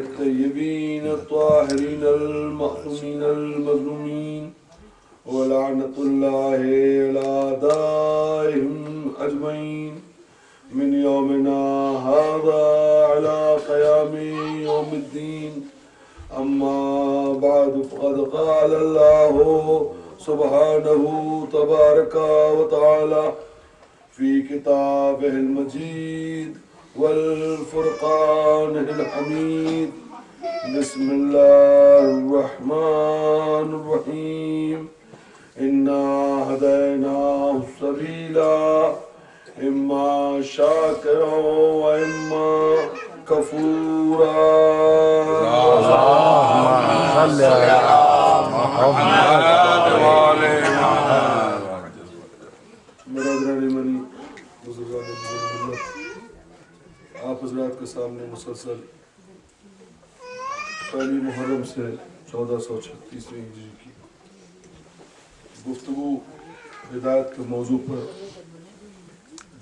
الطيبين الطاهرين المعصومين المظلومين ولعنة الله على أعدائهم أجمعين من يومنا هذا على قيام يوم الدين. أما بعد فقد قال الله سبحانه تبارك وتعالى في كتابه المجيد والفرقان الحميد. بسم الله الرحمن الرحيم. إنا هديناه السبيل إما شاكرا وإما كفورا. اللهم صل على محمد وعلى برادران منی بزرگان ملت، آپ حضرات کے سامنے مسلسل پہلی محرم سے 1436 ہجری کی گفتگو ہدایت کے موضوع پر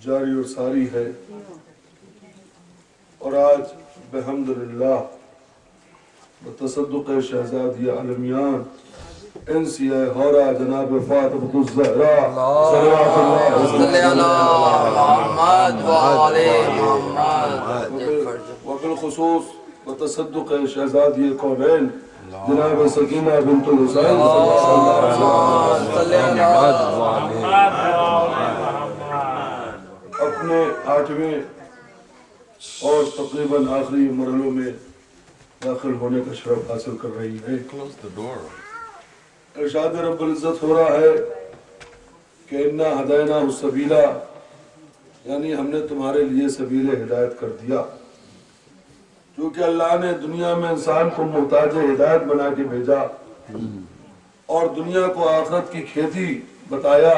جاری اور ساری ہے، اور آج بحمدللہ بتصدق شہزادیہ عالمیان انسیہ ہورا جناب فاطمہ الزہرا صلوات اللہ وبالخصوص بتصدق شہزادیہ کونین جناب سکینہ بنت الحسین اپنے 8ویں اور تقریباً آخری مرحلوں میں داخل ہونے کا شرف حاصل کر رہی ہے۔ ارشاد رب العزت ہو رہا ہے کہ انا ہدیناہ السبیل، یعنی ہم نے تمہارے لیے سبیل ہدایت کر دیا، کیونکہ اللہ نے دنیا میں انسان کو محتاج ہدایت بنا کے بھیجا اور دنیا کو آخرت کی کھیتی بتایا،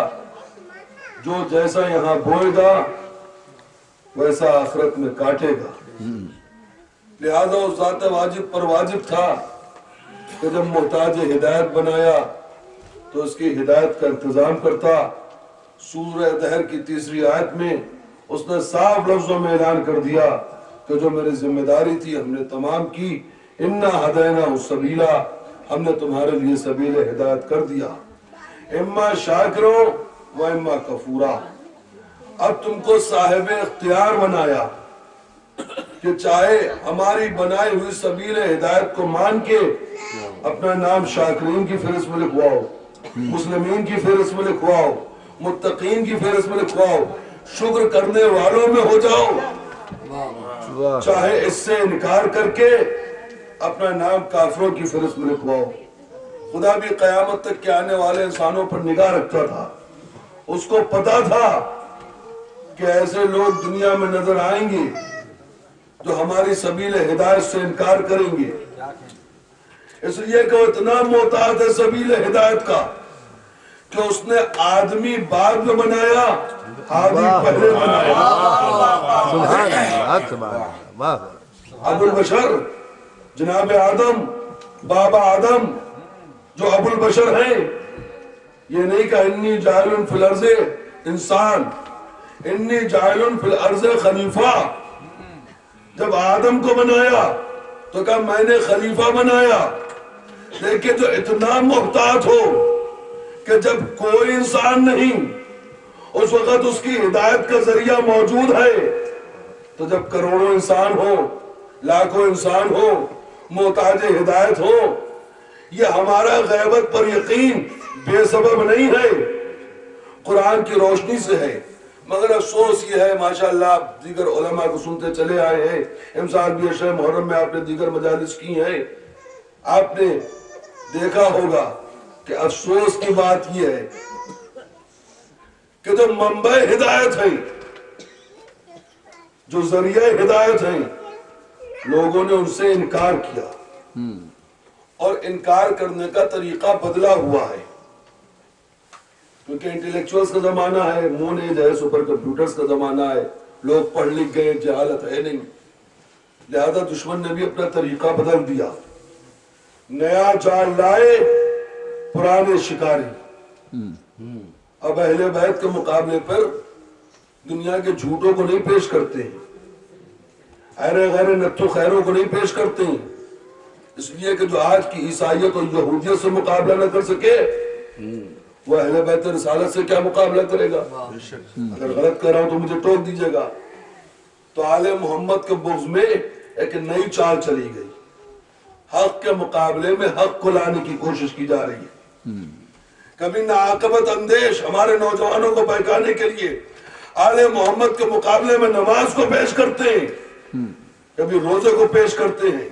جو جیسا یہاں بوئے گا ویسا آخرت میں کاٹے گا۔ لہذا اس ذات واجب پر واجب تھا کہ جب محتاج ہدایت بنایا تو اس کی ہدایت کا انتظام کرتا۔ سورہ دہر کی 3 آیت میں اس نے صاف لفظوں میں اعلان کر دیا کہ جو میری ذمہ داری تھی ہم نے تمام کی۔ انا ہدیناہ السبیل، ہم نے تمہارے لیے سبیل ہدایت کر دیا، اما شاکروں و اما کفورا۔ اب تم کو صاحب اختیار بنایا کہ چاہے ہماری بنائی ہوئی سبیل ہدایت کو مان کے اپنا نام شاکرین کی فہرست میں لکھواؤ، مسلمین کی فہرست میں لکھواؤ، متقین کی فہرست میں لکھواؤ، شکر کرنے والوں میں ہو جاؤ، چاہے اس سے انکار کر کے اپنا نام کافروں کی فہرست میں لکھواؤ۔ خدا بھی قیامت تک کے آنے والے انسانوں پر نگاہ رکھتا تھا، اس کو پتا تھا کہ ایسے لوگ دنیا میں نظر آئیں گے جو ہماری سبیل ہدایت سے انکار کریں گے، اس لیے کہ وہ اتنا محتاط ہے سبیل ہدایت کا کہ اس نے آدمی بعد میں بنایا، آدمی پہلے بنایا۔ ابو البشر جناب آدم، بابا آدم جو ابو البشر ہیں، یہ نہیں کہ انی جاعل فی الارض انسان، انی جاعل فی الارض خلیفہ۔ جب آدم کو بنایا تو کہا میں نے خلیفہ بنایا، لیکن جو اتنا محتاط ہو کہ جب کوئی انسان نہیں اس وقت اس کی ہدایت کا ذریعہ موجود ہے، تو جب کروڑوں انسان ہو، لاکھوں انسان ہو، محتاج ہدایت ہو، یہ ہمارا غیبت پر یقین بے سبب نہیں ہے، قرآن کی روشنی سے ہے۔ مگر افسوس یہ ہے ماشاءاللہ آپ دیگر علماء کو سنتے چلے آئے ہیں، امسال بھی شہ محرم میں آپ نے دیگر مجالس کی ہیں، آپ نے دیکھا ہوگا کہ افسوس کی بات یہ ہے کہ جو منبع ہدایت ہیں، جو ذریعہ ہدایت ہیں، لوگوں نے ان سے انکار کیا، اور انکار کرنے کا طریقہ بدلا ہوا ہے، کیونکہ انٹیلیکچوئلز کا زمانہ ہے، مون ایج ہے، سپر کمپیوٹرز کا زمانہ ہے، لوگ پڑھ لکھ گئے، جہالت ہے نہیں، لہذا دشمن نے بھی اپنا طریقہ بدل دیا، نیا جال لائے پرانے شکاری۔ اب اہل بیت کے مقابلے پر دنیا کے جھوٹوں کو نہیں پیش کرتے ہیں، اہل غیر نتو خیروں کو نہیں پیش کرتے ہیں، اس لیے کہ جو آج کی عیسائیت اور یہودیت سے مقابلہ نہ کر سکے وہ اہل بیت رسالت سے کیا مقابلہ کرے گا؟ اگر غلط کر رہا ہوں تو مجھے ٹوک دیجیے گا۔ تو آل محمد کے بغض میں ایک نئی چال چلی گئی، حق کے مقابلے میں حق کو لانے کی کوشش کی جا رہی ہے۔ کبھی ناعاقبت اندیش ہمارے نوجوانوں کو بہکانے کے لیے آل محمد کے مقابلے میں نماز کو پیش کرتے ہیں، کبھی روزے کو پیش کرتے ہیں،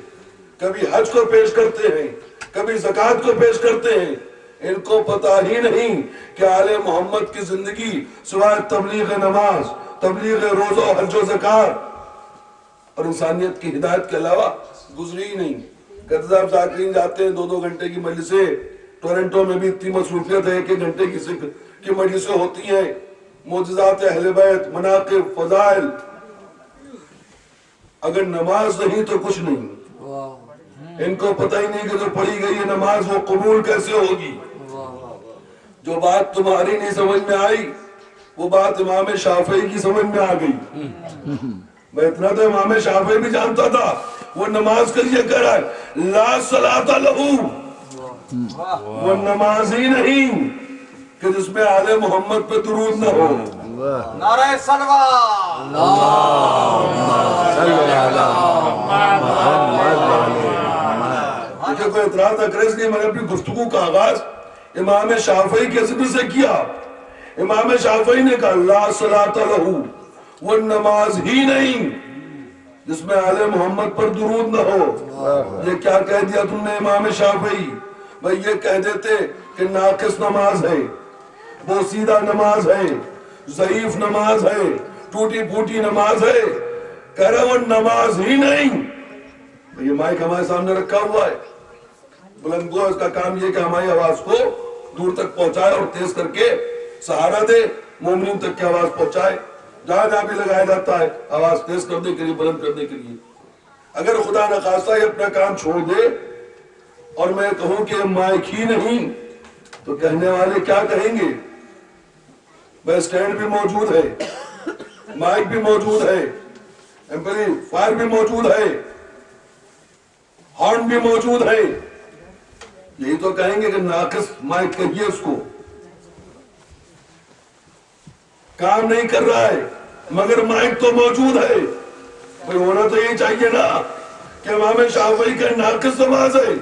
کبھی حج کو پیش کرتے ہیں، کبھی زکوٰۃ کو پیش کرتے ہیں۔ ان کو پتہ ہی نہیں کہ آل محمد کی زندگی سوائے تبلیغ نماز، تبلیغ روزہ، حج و زکوٰۃ اور انسانیت کی ہدایت کے علاوہ گزری ہی نہیں۔ کہتے صاحب ذاکرین جاتے ہیں 2-2 گھنٹے کی مجلسیں، ٹورنٹو میں بھی اتنی مصروفیت ہے 1 گھنٹے کی مجلسیں ہوتی ہیں، معجزات اہل بیت، مناقب، فضائل۔ اگر نماز نہیں تو کچھ نہیں۔ ان کو پتہ ہی نہیں کہ جو پڑھی گئی ہے نماز وہ قبول کیسے ہوگی۔ جو بات تمہاری نہیں سمجھ میں آئی وہ بات امام شافعی کی سمجھ میں آ گئی۔ میں اتنا تو امام شافعی بھی جانتا تھا، وہ نماز کے لیے کہہ رہا ہے لا صلاۃ لہ، وہ نماز ہی نہیں کہ جس میں آل محمد پہ درود نہ ہو۔ نعرہ صلوات، مجھے کوئی اعتراض اکریز نہیں، میں نے اپنی گفتگو کا آغاز امام شافعی کے ذکر سے کیا۔ امام شافعی نے کہا لا صلاۃ لہ، وہ نماز ہی نہیں جس میں آل محمد پر درود نہ ہو۔ یہ کیا کہہ دیا تم نے امام شافعی؟ بھئی یہ کہہ دیتے کہ ناقص نماز ہے، بوسیدہ نماز ہے، ضعیف نماز ہے، ٹوٹی پھوٹی نماز ہے۔ کہہ رہا وہ نماز ہی نہیں۔ یہ مائک ہمارے سامنے رکھا ہوا ہے، بلند گو، اس کا کام یہ کہ ہماری آواز کو دور تک پہنچائے اور تیز کر کے سہارا دے، مومنین تک کی آواز پہنچائے۔ جہاں جہاں بھی لگایا جاتا ہے آواز تیز کرنے کے لیے، بلند کرنے کے لیے۔ اگر خدا نخواستہ یہ اپنا کام چھوڑ دے اور میں کہوں کہ مائک ہی نہیں تو کہنے والے کیا کہیں گے؟ بس اسٹینڈ بھی موجود ہے، مائک بھی موجود ہے، ایمپلی فائر بھی موجود ہے، ہارن بھی موجود ہے۔ یہی تو کہیں گے کہ ناقص مائک کہیے اس کو، کام نہیں کر رہا ہے مگر مائک تو موجود ہے۔ بھئی ہونا تو یہی چاہیے نا کہ امام شافعی کا ناقص نماز ہے،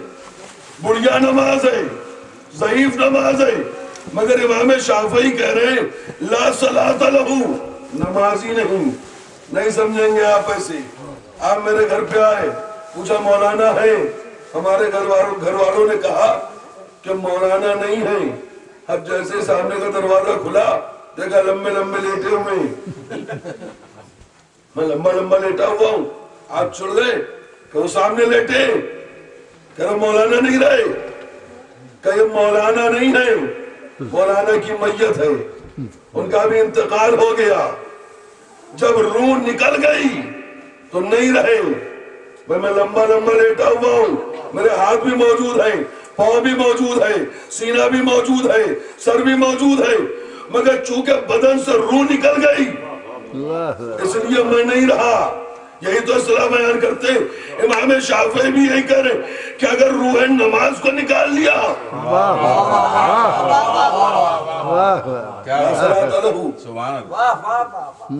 بڑھیا نماز ہے، ضعیف نماز ہے، مگر امام شافعی کہہ رہے ہیں لا صلاۃ لہ، نماز ہی نہیں۔ نہیں سمجھیں گے آپ ایسے۔ آپ میرے گھر پہ آئے، پوچھا مولانا ہے؟ ہمارے گھر والوں نے کہا کہ مولانا نہیں ہے۔ اب جیسے سامنے کا دروازہ کھلا دیکھا لمبے لمبے لیٹے ہوئے، میں لمبا لمبا لیٹا ہوا ہوں، آپ چھڑ گئے کہ وہ سامنے لیٹے، کہ مولانا نہیں رہے، کہ یہ مولانا نہیں ہے، مولانا کی میت ہے، ان کا بھی انتقال ہو گیا۔ جب روح نکل گئی تو نہیں رہے۔ میں لمبا لمبا لیٹا ہوا ہوں، میرے ہاتھ بھی موجود ہیں، پاؤں بھی موجود ہے، سینہ بھی موجود ہے، سر بھی موجود ہے، مگر چونکہ بدن سے روح نکل گئی اس لیے میں نہیں رہا۔ یہی تو اصطلاح بیان کرتے ہیں۔ امام شافعی بھی یہی کہہ رہے کہ اگر روح نماز کو نکال لیا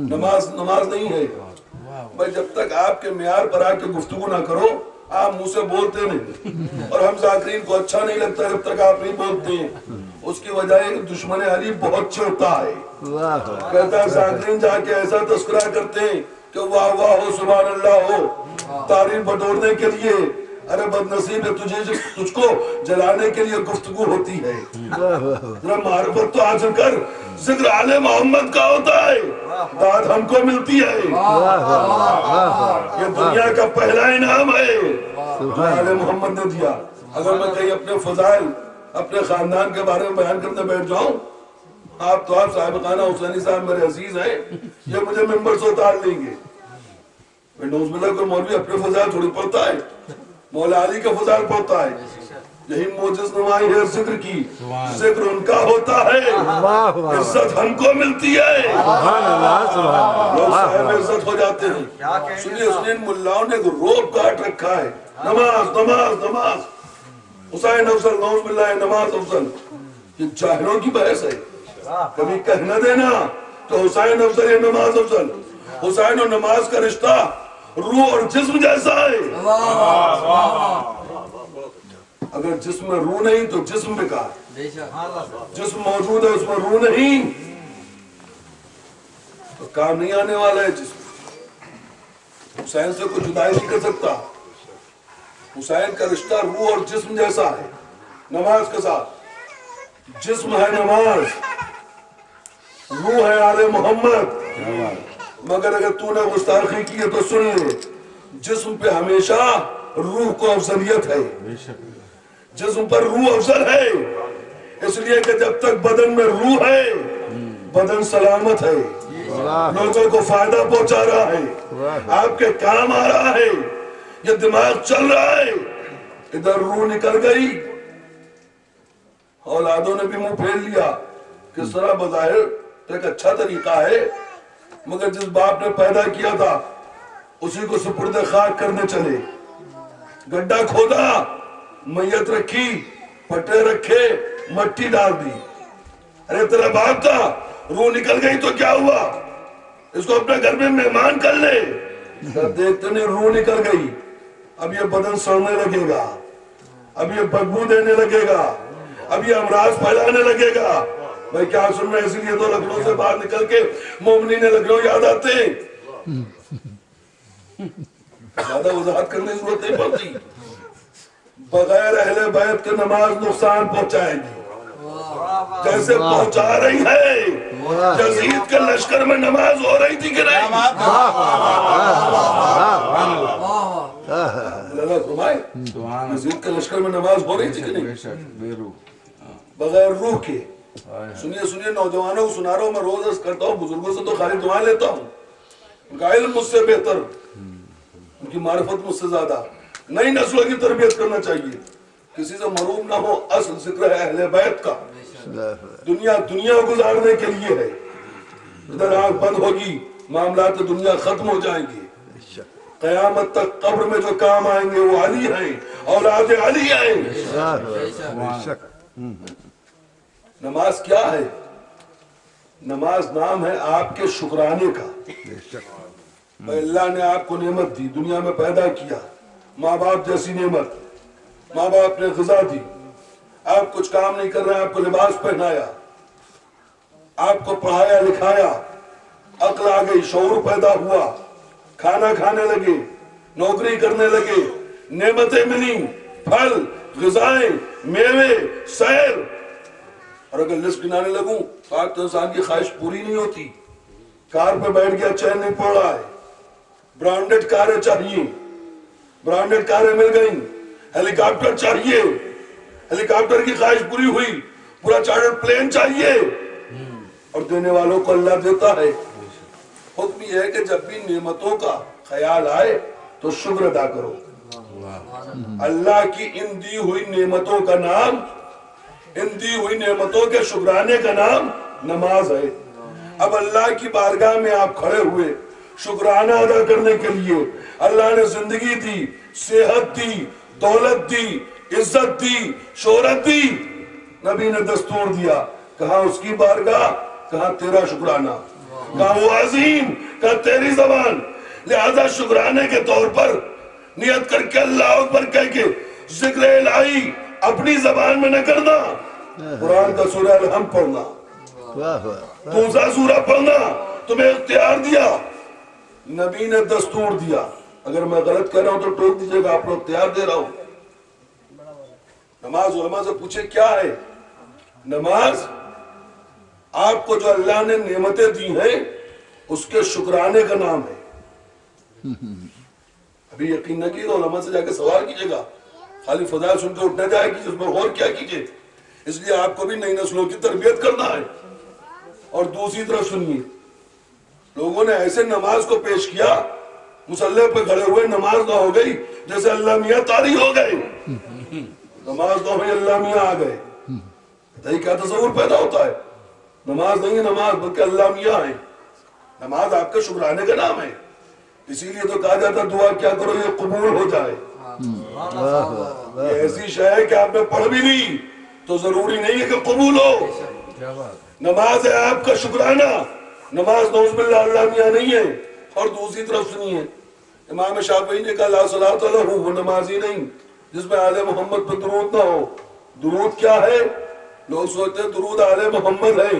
نماز نہیں ہے۔ بھائی جب تک آپ کے معیار پر آ کے گفتگو نہ کرو، آپ منہ سے بولتے نہیں، اور ہم ذاکرین کو اچھا نہیں لگتا جب تک آپ نہیں بولتے ہیں۔ اس کی وجہ ہے کہ دشمن علی بہت چڑھتا ہے، کہتا ہے ذاکرین جا کے ایسا تذکرہ کرتے ہیں کہ واہ واہ ہو، سبحان اللہ ہو، تعریف بٹورنے کے لیے۔ ارے بد نصیب ہے تجھ کو جلانے کے لیے گفتگو ہوتی ہے۔ ذرا معرفت تو حاصل کر، ذکر آل محمد کا ہوتا ہے، داد ہم کو ملتی ہے۔ یہ دنیا کا پہلا انعام ہے جو آل محمد نے دیا۔ اگر میں کہیں اپنے فضائل اپنے خاندان کے بارے میں بیان کرنے بیٹھ جاؤں، آپ تو آپ صاحب خانہ حسینی صاحب میرے عزیز ہیں، یہ مجھے ممبر سے اتار لیں گے۔ نوز باللہ کوئی مولوی اپنے فضائل تھوڑی پڑھتا ہے، مولا علی کا فضائل پڑھتا ہے۔ یہی موجز نمائی ہے ذکر کی، ذکر ان کا ہوتا ہے، عزت ہم کو ملتی ہے، لوگ صاحب عزت ہو جاتے ہیں۔ سنیے ان ملاؤں نے روب کاٹ رکھا ہے نماز نماز نماز، حسین افضل نعوذ باللہ نماز افضل، یہ جاہلوں کی بحث ہے، کبھی کہنا دینا تو حسین افضل یا نماز افضل، حسین اور نماز کا رشتہ روح اور جسم جیسا ہے، اگر جسم میں روح نہیں تو جسم بیکار، جسم موجود ہے اس میں روح نہیں تو کام نہیں آنے والا ہے جسم، حسین سے کوئی جدائی نہیں کر سکتا، حسین کا رشتہ روح اور جسم جیسا ہے نماز کے ساتھ، جسم ہے نماز، روح ہے آل محمد، مگر اگر تو نے گستاخی کی ہے تو سن لے، جسم پہ ہمیشہ روح کو افضلیت ہے، جسم پر روح افضل ہے، اس لیے کہ جب تک بدن میں روح ہے بدن سلامت ہے، لوگوں کو فائدہ پہنچا رہا ہے، آپ کے کام آ رہا ہے، یہ دماغ چل رہا ہے، ادھر روح نکل گئی، اولادوں نے بھی منہ پھیر لیا، کس طرح بظاہر تو ایک اچھا طریقہ ہے، مگر جس باپ نے پیدا کیا تھا اسی کو سپرد خاک کرنے چلے، گڈھا کھودا، میت رکھی، پٹے رکھے، مٹی ڈال دی، ارے تیرا باپ تھا، روح نکل گئی تو کیا ہوا، اس کو اپنے گھر میں مہمان کر لے، دیکھتے نہیں روح نکل گئی، اب یہ بدن سڑنے لگے گا، اب یہ بدبو دینے لگے گا، اب یہ امراض پھیلانے لگے گا، بھائی کیا سن رہے ہیں، اسی لیے تو لکھنؤ سے باہر نکل کے مومنین لکھنؤ یاد آتے ہیں، زیادہ وضاحت کرنے کی ضرورت نہیں پڑتی، بغیر اہل بیت کے نماز نقصان پہنچائے گی، جیسے پہنچا رہی ہے، یزید کے لشکر میں نماز ہو رہی تھی کہ نہیں، اللہ فرمائے یزید کے لشکر میں نماز ہو رہی تھی کہ نہیں، بغیر روح کے، سنیے سنیے نوجوانوں کو سنا رہا ہوں، میں روز عرض کرتا ہوں، بزرگوں سے تو خالی دعائیں لیتا ہوں، ان کا علم مجھ سے بہتر، ان کی معرفت مجھ سے زیادہ، نئی نسلوں کی تربیت کرنا چاہیے، کسی سے محروم نہ ہو، اصل ذکر ہے اہل بیت کا، دنیا گزارنے کے لیے ہے، ادھر آنکھ بند ہوگی معاملات دنیا ختم ہو جائیں گے، قیامت تک قبر میں جو کام آئیں گے وہ علی ہیں، اولاد علی ہیں، نماز کیا ہے، نماز نام ہے آپ کے شکرانے کا، اللہ نے آپ کو نعمت دی، دنیا میں پیدا کیا، ماں باپ جیسی نعمت، ماں باپ نے غذا دی، آپ کچھ کام نہیں کر رہے ہیں، آپ کو لباس پہنایا، آپ کو پڑھایا لکھایا، عقل آ گئی، شعور پیدا ہوا، کھانا کھانے لگے، نوکری کرنے لگے، نعمتیں ملی، پھل، غذائیں، میوے، سیر، اور اگر لسٹ گنانے لگوں تو آج تو انسان کی خواہش پوری نہیں ہوتی، کار پہ بیٹھ گیا چین نہیں پڑ رہا ہے، برانڈڈ کاریں چاہیے، برانڈڈ کاریں مل گئیں، ہیلی کاپٹر چاہیے، ہیلی کاپٹر کی خواہش پوری ہوئی، پورا چارٹر پلین چاہیے، اور دینے والوں کو اللہ دیتا ہے، حکم یہ ہے کہ جب بھی نعمتوں کا خیال آئے تو شکر ادا کرو، اللہ کی ان دی ہوئی نعمتوں کا نام، ان دی ہوئی نعمتوں کے شکرانے کا نام نماز ہے، اب اللہ کی بارگاہ میں آپ کھڑے ہوئے شکرانہ ادا کرنے کے لیے، اللہ نے زندگی دی، صحت دی، دولت دی، عزت دی، شہرت دی، نبی نے دستور دیا، کہاں اس کی بارگاہ، کہاں تیرا شکرانہ، کہاں وہ عظیم، کہاں تیری زبان، لہذا شکرانے کے طور پر نیت کر کے اللہ اکبر کہہ کے ذکر الہی اپنی زبان میں نہ کرنا، قرآن کا سورہ الحمد پڑھنا، دوسرا سورہ پڑھنا، تمہیں اختیار دیا، نبی نے دستور دیا، اگر میں غلط کہہ رہا ہوں تو ٹوک دیجئے گا، آپ کو اختیار دے رہا ہوں، نماز علماء سے پوچھے کیا ہے، نماز آپ کو جو اللہ نے نعمتیں دی ہیں اس کے شکرانے کا نام ہے، ابھی یقین نہ کیجیے، علماء سے جا کے سوال کیجئے گا، خالی فضائل سن کے اٹھنا جائے گی، اس پر غور کیا کیجئے، اس لیے آپ کو بھی نئی نسلوں کی تربیت کرنا ہے، اور دوسری طرف سنیے، لوگوں نے ایسے نماز کو پیش کیا، مصلی پہ کھڑے ہوئے نماز نہ ہو گئی جیسے اللہ میاں طاری ہو گئے، نماز نہ ہوئی اللہ میاں آ گئے، بتائیے کیا تصور پیدا ہوتا ہے، نماز نہیں ہے نماز بلکہ اللہ میاں ہے، نماز آپ کے شکرانے کا نام ہے، اسی لیے تو کہا جاتا دعا کیا کرو یہ قبول ہو جائے، یہ ایسی شے ہے کہ آپ نے پڑھ بھی نہیں تو ضروری نہیں ہے کہ قبول ہو. نماز ہے آپ کا شکرانہ. نماز نعوذ باللہ اللہ میاں نہیں ہے اور دوسری طرف سنی ہے. امام شافعی نے کہا لا صلاۃ لہ، وہ نماز ہی نہیں جس میں آل محمد پر درود نہ ہو. درود کیا ہے؟ لوگ سوچتے ہیں درود آل محمد ہے.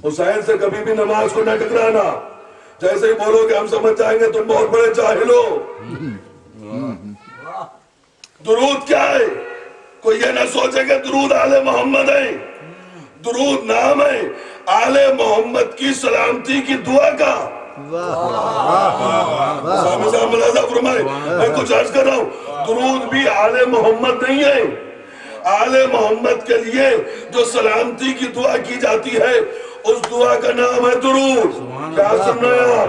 حسین سے کبھی بھی نماز کو نہ ٹکرانا. جیسے ہی بولو کہ ہم سمجھ جائیں گے تم بہت بڑے جاہل ہو. درود کیا ہے؟ کوئی یہ نہ سوچے کہ درود آل محمد ہے. درود نام ہے آل محمد کی سلامتی کی دعا کا. سامنے صاحب ملاحظہ فرمائے، میں کچھ عرض کر رہا ہوں. درود بھی آل محمد نہیں ہے. آل محمد کے لیے جو سلامتی کی دعا کی جاتی ہے اس دعا کا نام ہے درود. کیا سننا ہے؟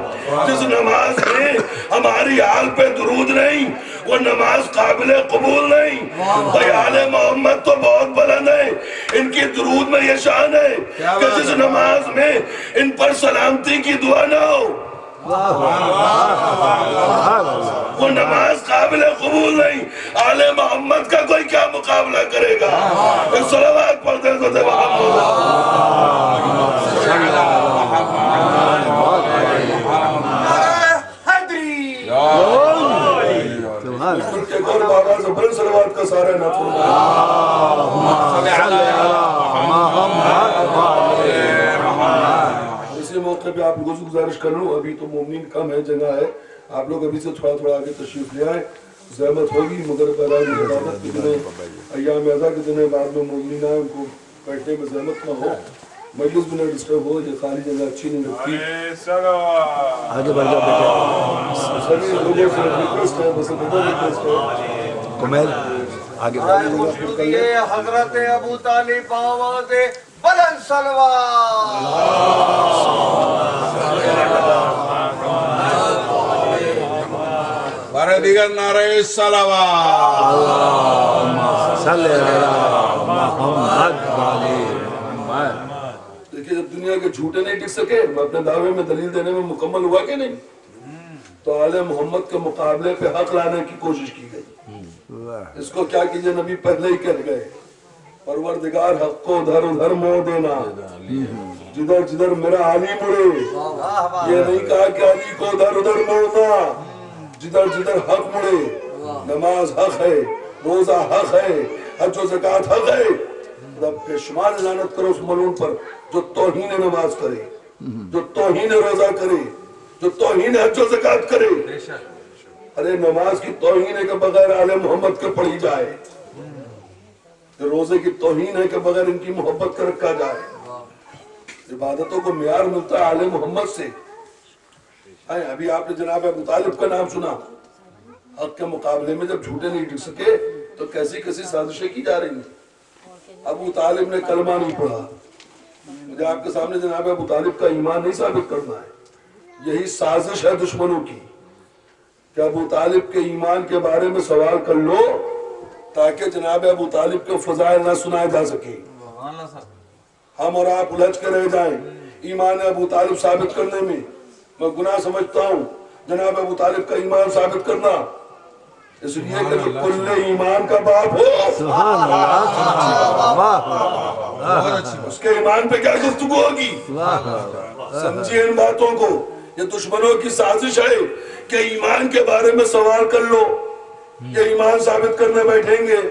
جس نماز میں ہماری حال پہ درود نہیں وہ نماز قابل قبول نہیں. بھائی آل محمد تو بہت بلند ہے، ان کی درود میں یہ شان ہے کہ جس نماز میں ان پر سلامتی کی دعا نہ ہو وہ نماز قابل قبول نہیں. آل محمد کا کوئی کیا مقابلہ کرے گا؟ صلوات پڑھتے ہیں تو اور بابا سے بڑے صلوات کا سارا نہ اسی موقع پہ آپ لوگوں سے گزارش کر لوں، ابھی تو مومنین کم ہے، جگہ ہے، آپ لوگ ابھی سے تھوڑا تھوڑا آگے تشریف لے آئے. زحمت ہوگی مگر برائے عبادت کے دن ایام اعزا کے دن بعد میں مومنین آئے ان کو بیٹھنے میں زحمت نہ ہو، مجلس بھی نہ ڈسٹرب ہو. یہ خالی جگہ اچھی نہیں لگتی. آگے بڑھ جاؤ بیٹے. سبھی لوگوں سے ریکویسٹ ہے، بس اتنا ریکویسٹ ہے کمیل آگے بڑھ یہ حضرت ابو طالب آواز بلند صلوات. بارے دیگر نعرہ صلوات. اللہم صلی علی محمد وعلی محمد. دیکھیں جب دنیا کے جھوٹے نہیں ٹک سکے اپنے دعوے میں دلیل دینے میں مکمل ہوا کہ نہیں، تو آل محمد کے مقابلے پہ حق لانے کی کوشش کی گئی. اس کو کیا کیجئے نبی پہلے ہی کہہ گئے پروردگار حق کو ادھر ادھر موڑ دینا، جدھر جدھر میرا علی مڑے. یہ نہیں کہا کہ علی کو ادھر ادھر موڑنا، جدھر جدھر حق مڑے. نماز حق ہے، روزہ حق ہے، حج و زکوٰۃ حق ہے. رب کے شمال لعنت کرو اس ملعون پر جو توہین نماز کرے، جو توہین روزہ کرے، جو توہین حج و زکوٰۃ کرے. ارے نماز کی توہین ہے کہ بغیر آل محمد کے پڑھی جائے، روزے کی توہین ہے کہ بغیر ان کی محبت کا رکھا جائے. عبادتوں کو معیار ملتا ہے آل محمد سے. ابھی آپ نے جناب ابو طالب کا نام سنا. حق کے مقابلے میں جب جھوٹے نہیں ٹک سکے تو کیسی کیسی سازشیں کی جا رہی ہیں. ابو طالب نے کلمہ نہیں پڑھا. مجھے آپ کے سامنے جناب ابو طالب کا ایمان نہیں ثابت کرنا ہے. یہی سازش ہے دشمنوں کی کہ ابو طالب کے ایمان کے بارے میں سوال کر لو تاکہ جناب ابو طالب کے فضائل نہ سنائے جا سکے. ہم اور آپ الجھ کے رہ جائیں ایمان ابو طالب ثابت کرنے میں. میں گناہ سمجھتا ہوں جناب ابو طالب کا ایمان ثابت کرنا، اس لیے کہ جو کل ایمان کا باپ ہو اس کے ایمان پہ کیا گفتگو ہوگی. سمجھیے ان باتوں کو. یہ دشمنوں کی سازش ہے کہ ایمان کے بارے میں سوال کر لو، یہ ایمان ثابت کرنے بیٹھیں گے.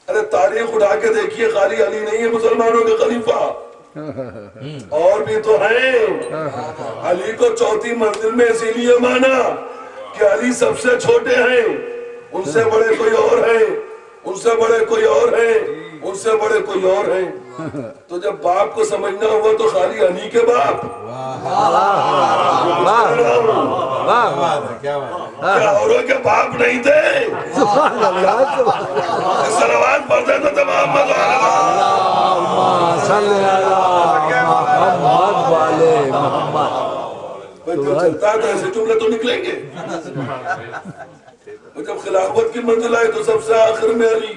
ارے تاریخ اٹھا کے دیکھیے، خالی علی نہیں ہے مسلمانوں کے خلیفہ، اور بھی تو ہیں. علی کو چوتھی منزل میں اسی لیے مانا کہ علی سب سے چھوٹے ہیں، ان سے بڑے کوئی اور ہیں، ان سے بڑے کوئی اور ہیں، ان سے بڑے کوئی اور ہیں. تو جب باپ کو سمجھنا ہوا تو خالی علی کے باپ کیا اوروں کے باپ نہیں تھے. صلوات پڑھتے تو تمام جو چلتا ہے تو ایسے جملے تو نکلیں گے. جب خلافت کی منزل آئی تو سب سے آخر میں علی،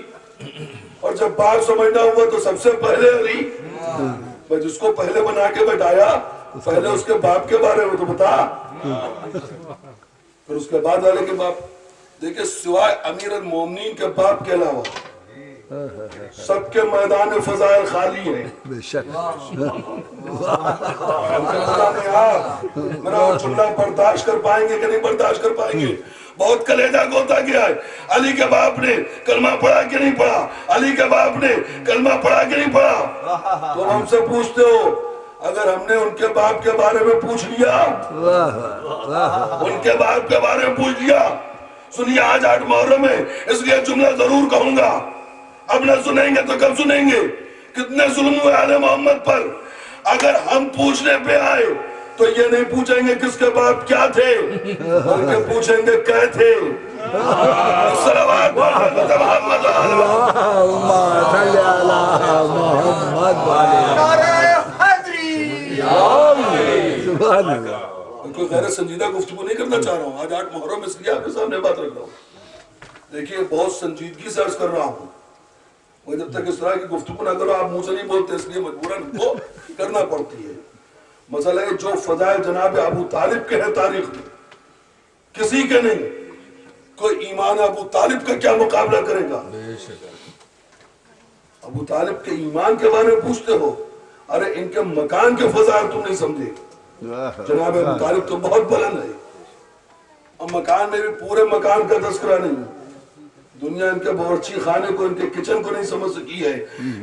اور جب باپ سمجھنا ہوا تو سب سے پہلے علی. میں جس کو پہلے بنا کے بٹھایا پہلے اس کے باپ کے بارے میں تو بتا، پھر اس کے بعد والے کے باپ. دیکھیں سوائے امیر المومنین کے باپ کے علاوہ سب کے میدان فضائل خالی ہیں. بے شک. میرا جملہ برداشت کر پائیں گے کہ نہیں برداشت کر پائیں گے؟ بہت کلیجہ ہوتا گیا ہے. علی کے باپ نے کلمہ پڑھا کہ نہیں پڑھا؟ علی کے باپ نے کلمہ پڑھا کہ نہیں پڑھا؟ تو ہم سے پوچھتے ہو اگر ہم نے ان کے باپ کے بارے میں پوچھ لیا، ان کے باپ کے بارے میں پوچھ لیا. سنیے آج 8 محرم ہے اس لیے جملہ ضرور کہوں گا. اب نہ سنیں گے تو کب سنیں گے؟ کتنے ظلم ہوئے آل محمد پر. اگر ہم پوچھنے پہ آئے تو یہ نہیں پوچھیں گے کس کے باپ کیا تھے، بلکہ پوچھیں گے کیا تھے. صلوات محمد اللہم صلی علی محمد نعرہ حیدری. سبحان اللہ. کوئی غیر سنجیدہ گفتگو نہیں کرنا چاہ رہا ہوں. آج 8 محرم اس لیے آپ کے سامنے بات رکھ رہا ہوں. دیکھیے بہت سنجیدگی سے عرض کر رہا ہوں. وہ جب تک اس طرح کی گفتگو نہ کرو آپ منہ سے نہیں بولتے، اس لیے مجبوراً وہ کرنا پڑتی ہے. مسئلہ ہے جو فضائل جناب ابو طالب کے ہیں تاریخ میں کسی کے نہیں. کوئی ایمان ابو طالب کا کیا مقابلہ کرے گا؟ ابو طالب کے ایمان کے بارے میں پوچھتے ہو، ارے ان کے مکان کے فضائل تم نہیں سمجھے. جناب ابو طالب تو بہت بلند ہے، اور مکان میں بھی پورے مکان کا تذکرہ نہیں. دنیا ان کے باورچی خانے کو، ان کے کچن کو نہیں سمجھ سکی ہے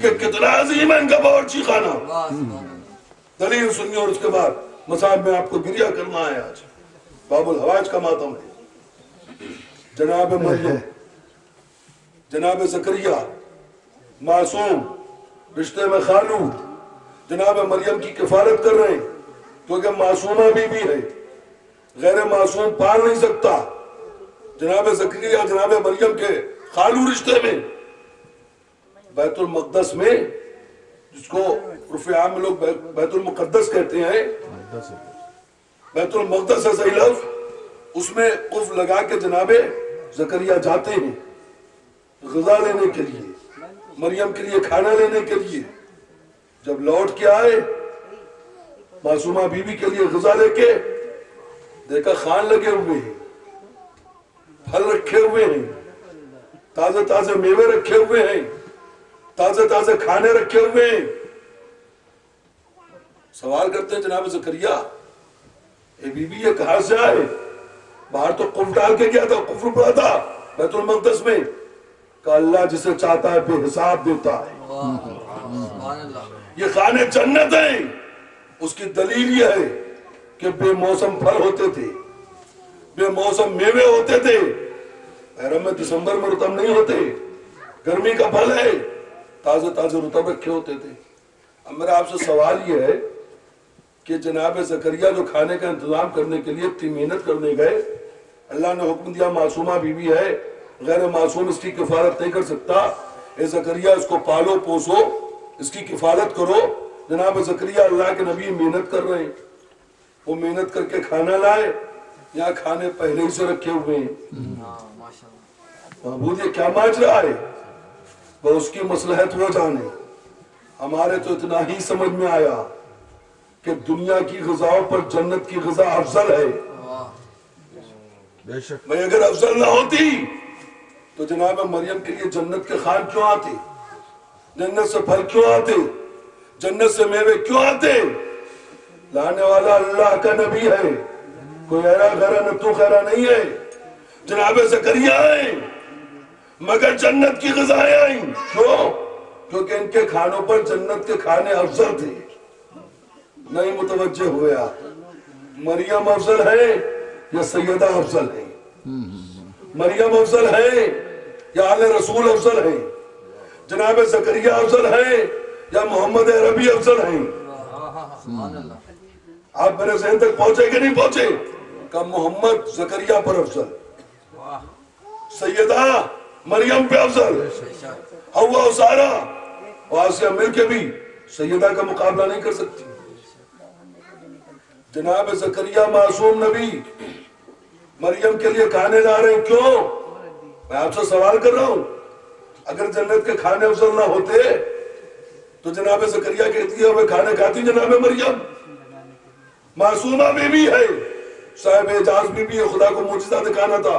کہ کتنا عظیم ہے ان کا باورچی خانہ. دلیل سنیے اور اس کے بعد مصاحب میں آپ کو گریہ کرنا ہے. آج باب الحوائج کا ماتم ہے. جناب مریم، جناب زکریا معصوم، رشتے میں خالو جناب مریم کی کفالت کر رہے ہیں کیونکہ معصومہ بی بی ہے، غیر معصوم پال نہیں سکتا. جناب زکریا جناب مریم کے خالو رشتے میں بیت المقدس میں، جس کو عرف عام میں لوگ بیت المقدس کہتے ہیں، بیت المقدس ہے صحیح لفظ، اس میں قفل لگا کے جناب زکریا جاتے ہیں غذا لینے کے لیے، مریم کے لیے کھانا لینے کے لیے. جب لوٹ کے آئے معصومہ بی بی کے لیے غذا لے کے، دیکھا خان لگے ہوئے ہیں، پھل رکھے ہوئے ہیں، تازے تازے میوے رکھے ہوئے ہیں، تازے تازے کھانے رکھے ہوئے ہیں. سوال کرتے ہیں جناب زکریا اے بی بی یہ کہاں سے آئے؟ باہر تو قفل ڈال کے گیا تھا، قفل پڑا تھا بیت المقدس میں. کہ اللہ جسے چاہتا ہے بے حساب دیتا ہے. یہ خانے جنت ہیں. اس کی دلیل یہ ہے کہ بے موسم پھل ہوتے تھے، بے موسم میوے ہوتے تھے. محرم میں دسمبر میں رطب نہیں ہوتے، گرمی کا پھل ہے، تازے تازے رطب رکھے ہوتے تھے. اب میرا آپ سے سوال یہ ہے کہ جناب زکریا جو کھانے کا انتظام کرنے کے لیے اتنی محنت کرنے گئے، اللہ نے حکم دیا معصومہ بی بی ہے، غیر معصوم اس کی کفالت نہیں کر سکتا. اے زکریا اس کو پالو پوسو، اس کی کفالت کرو. جناب زکریا اللہ کے نبی محنت کر رہے ہیں، وہ محنت کر کے کھانا لائے. یہاں کھانے پہلے ہی سے رکھے ہوئے ہیں. محبوب یہ کیا مانچ رہا ہے؟ وہ اس کی مصلحت وہ جانے. ہمارے تو اتنا ہی سمجھ میں آیا کہ دنیا کی غذاؤں پر جنت کی غذا افضل ہے. بھئی اگر افضل نہ ہوتی تو جناب مریم کے لیے جنت کے خان کیوں آتے؟ جنت سے پھل کیوں آتے؟ جنت سے میوے کیوں آتے؟ لانے والا اللہ کا نبی ہے، کوئی ایرا غیرہ نتو خیرہ نہیں ہے. جناب زکریا آئیں مگر جنت کی غذائیں آئیں. کیوں؟ کیونکہ ان کے کھانوں پر جنت کے کھانے افضل تھے. نہیں متوجہ ہویا. مریم افضل ہے یا سیدہ افضل ہے؟ مریم افضل ہے یا آل رسول افضل ہے؟ جناب زکریا افضل ہے یا محمد عربی افضل ہیں؟ آپ میرے ذہن تک پہنچے کہ نہیں پہنچے؟ کہ محمد زکریا پر افضل، سیدہ مریم پہ افضل، حوا و سارہ و آسیہ مل کے بھی سیدہ کا مقابلہ نہیں کر سکتی. جناب زکریا معصوم نبی مریم کے لیے کھانے لا رہے ہیں. کیوں؟ میں آپ سے سوال کر رہا ہوں. اگر جنت کے کھانے افضل نہ ہوتے تو جناب زکریا کے اتنے ہوئے کھانے کھاتی جناب مریم؟ معصومہ بی بی ہے، صاحب اعجاز بی بی ہے، خدا کو معجزہ دکھانا تھا.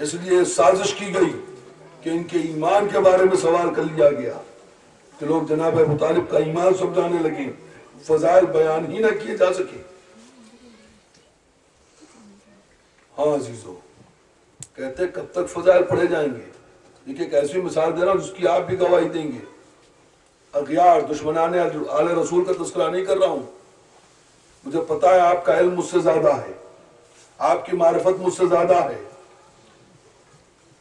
اس لیے سازش کی گئی کہ ان کے ایمان کے بارے میں سوال کر لیا گیا کہ لوگ جناب ابو طالب کا ایمان سمجھانے لگے، فضائل بیان ہی نہ کیے جا سکے۔ ہاں عزیزو، کہتے ہیں کب تک فضائل پڑھے جائیں گے؟ دیکھیں ایک ایسی مثال دے رہا ہوں جس کی آپ بھی گواہی دیں گے۔ اغیار دشمنان آل رسول کا تذکرہ نہیں کر رہا ہوں، مجھے پتا ہے آپ کا علم مجھ سے زیادہ ہے، آپ کی معرفت مجھ سے زیادہ ہے،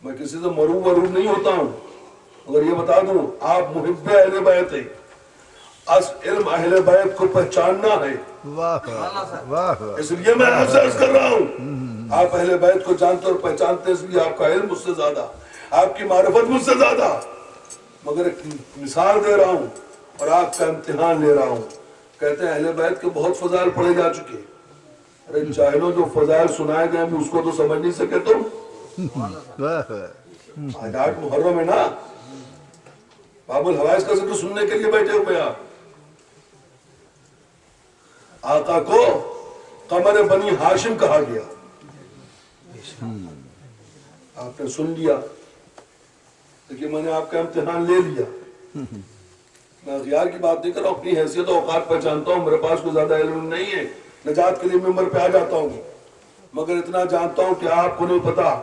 میں کسی سے مروب نہیں ہوتا ہوں، اگر یہ بتا دوں آپ محب اہل بیت ہیں، اس علم اہل بیت کو پہچاننا ہے، اس لیے میں آپ سے عرض کر رہا ہوں آپ اہل بیت کو جانتے اور پہچانتے ہیں، اس لیے آپ کا علم مجھ سے زیادہ، آپ کی معرفت مجھ سے زیادہ، مگر ایک مثال دے رہا ہوں اور آپ کا امتحان لے رہا ہوں۔ کہتے ہیں اہل بیت کے بہت فضائل پڑھے جا چکے، ارے جاہلوں جو فضائل سنائے گئے ہیں اس کو تو سمجھ نہیں سکے تم۔ آج 8 محرم ہے نا، باب الحوائز کا ذکر سننے کے لیے بیٹھے ہوئے آپ۔ آقا کو قمر بنی ہاشم کہا گیا، آپ نے سن لیا، لیکن میں نے آپ کا امتحان لے لیا۔ میں اغیار کی بات نہیں کر رہا ہوں، اپنی حیثیت و اوقات پہچانتا ہوں، میرے پاس کوئی زیادہ علم نہیں ہے، نجات کے لیے ممبر پہ آ جاتا ہوں، مگر اتنا جانتا ہوں کہ آپ کو نہیں پتا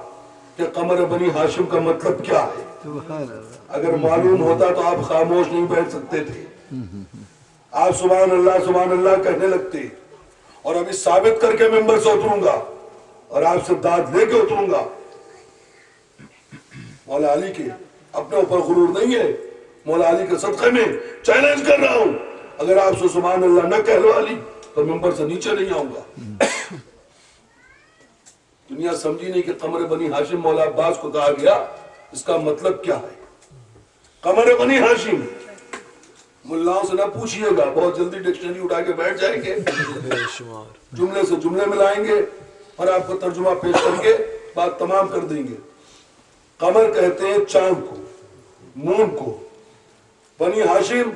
کہ قمر بنی ہاشم کا مطلب کیا ہے۔ اگر معلوم ہوتا تو آپ خاموش نہیں بیٹھ سکتے تھے، آپ سبحان اللہ کہنے لگتے، اور ابھی ثابت کر کے ممبر سے اتروں گا اور آپ سے داد لے کے اتروں گا۔ مولا علی کے اپنے اوپر غرور نہیں ہے، مولا علی کے صدقے میں چیلنج کر رہا ہوں، اگر آپ سے سبحان اللہ نہ کہلو علی تو ممبر سے نیچے نہیں آؤں گا۔ دنیا سمجھی نہیں کہ قمر بنی ہاشم مولا عباس کو کہا گیا، اس کا مطلب کیا ہے؟ قمر بنی ہاشم ملاؤں سے نہ پوچھئے گا، بہت جلدی ڈکشنری اٹھا کے بیٹھ جائیں گے، جملے سے جملے ملائیں گے اور آپ کو ترجمہ پیش کر کے بات تمام کر دیں گے۔ قمر کہتے ہیں چاند کو، مون کو، بنی ہاشم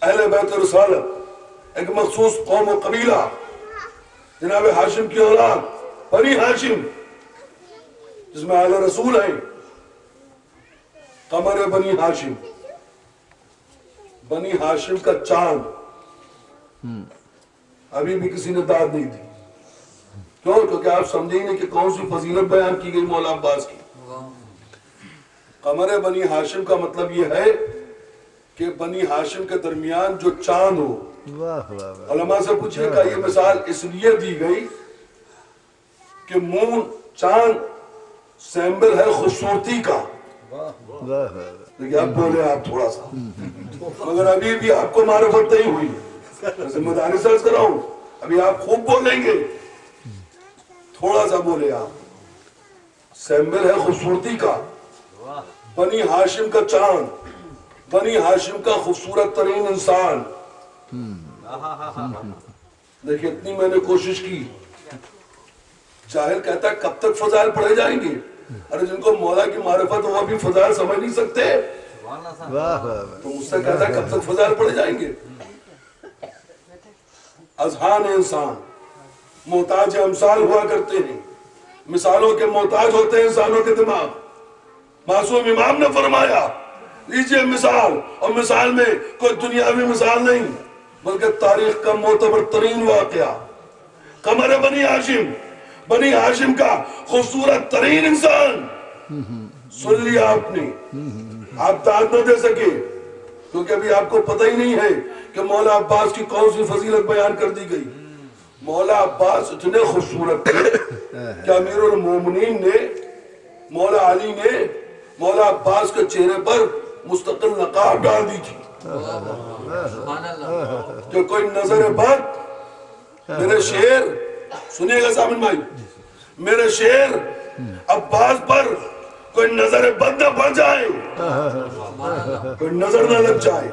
اہل بیت رسالت، ایک مخصوص قوم و قبیلہ، جناب ہاشم کی اولاد بنی ہاشم، جس میں اہل رسول ہیں۔ قمر بنی ہاشم، بنی ہاشم کا چاند، ابھی بھی کسی نے داد نہیں دی، کیوں؟ کیونکہ آپ سمجھیں نہیں کہ کون سی فضیلت بیان کی گئی مولا عباس کی۔ قمر بنی ہاشم کا مطلب یہ ہے کہ بنی ہاشم کے درمیان جو چاند ہو۔ علماء سے پوچھئے کہ یہ مثال اس لیے دی گئی کہ مون چاند سیمبل ہے خوبصورتی کا، لیکن اب بولے آپ تھوڑا سا، مگر ابھی بھی آپ کو معرفت نہیں ہوئی، میں ذمہ داری سے عرض کر رہا ہوں، ابھی آپ خوب بولیں گے، تھوڑا سا بولے آپ۔ سیمبل ہے خوبصورتی کا، بنی ہاشم کا چاند، بنی ہاشم کا خوبصورت ترین انسان۔ دیکھیں اتنی میں نے کوشش کی، جاہل کہتا ہے کب تک فضائل پڑھے جائیں گے؟ ارے جن کو مولا کی معرفت وہ بھی فضائل سمجھ نہیں سکتے، تو مجھ سے کہتا ہے کب تک فضائل پڑھے جائیں گے؟ اذہان انسان محتاج امثال ہوا کرتے ہیں، مثالوں کے محتاج ہوتے ہیں انسانوں کے دماغ۔ معصوم امام نے فرمایا لیجئے مثال، اور مثال میں کوئی دنیاوی مثال نہیں بلکہ تاریخ کا معتبر ترین واقعہ، قمر بنی ہاشم، بنی ہاشم کا خوبصورت ترین انسان۔ سن لیا آپ نے، آپ داد نہ دے سکے کیونکہ ابھی آپ کو پتہ ہی نہیں ہے کہ مولا عباس کی کون سی فضیلت بیان کر دی گئی۔ مولا عباس اتنے خوبصورت تھے کہ امیر المومنین نے، مولا علی نے مولا عباس کے چہرے پر مستقل نقاب ڈال دی تھی کہ کوئی نظر بد، میرے شیر سنیے گا سامن بھائی، میرے شیر عباس پر کوئی نظر بد نہ پڑ جائے، کوئی نظر نہ لگ جائے۔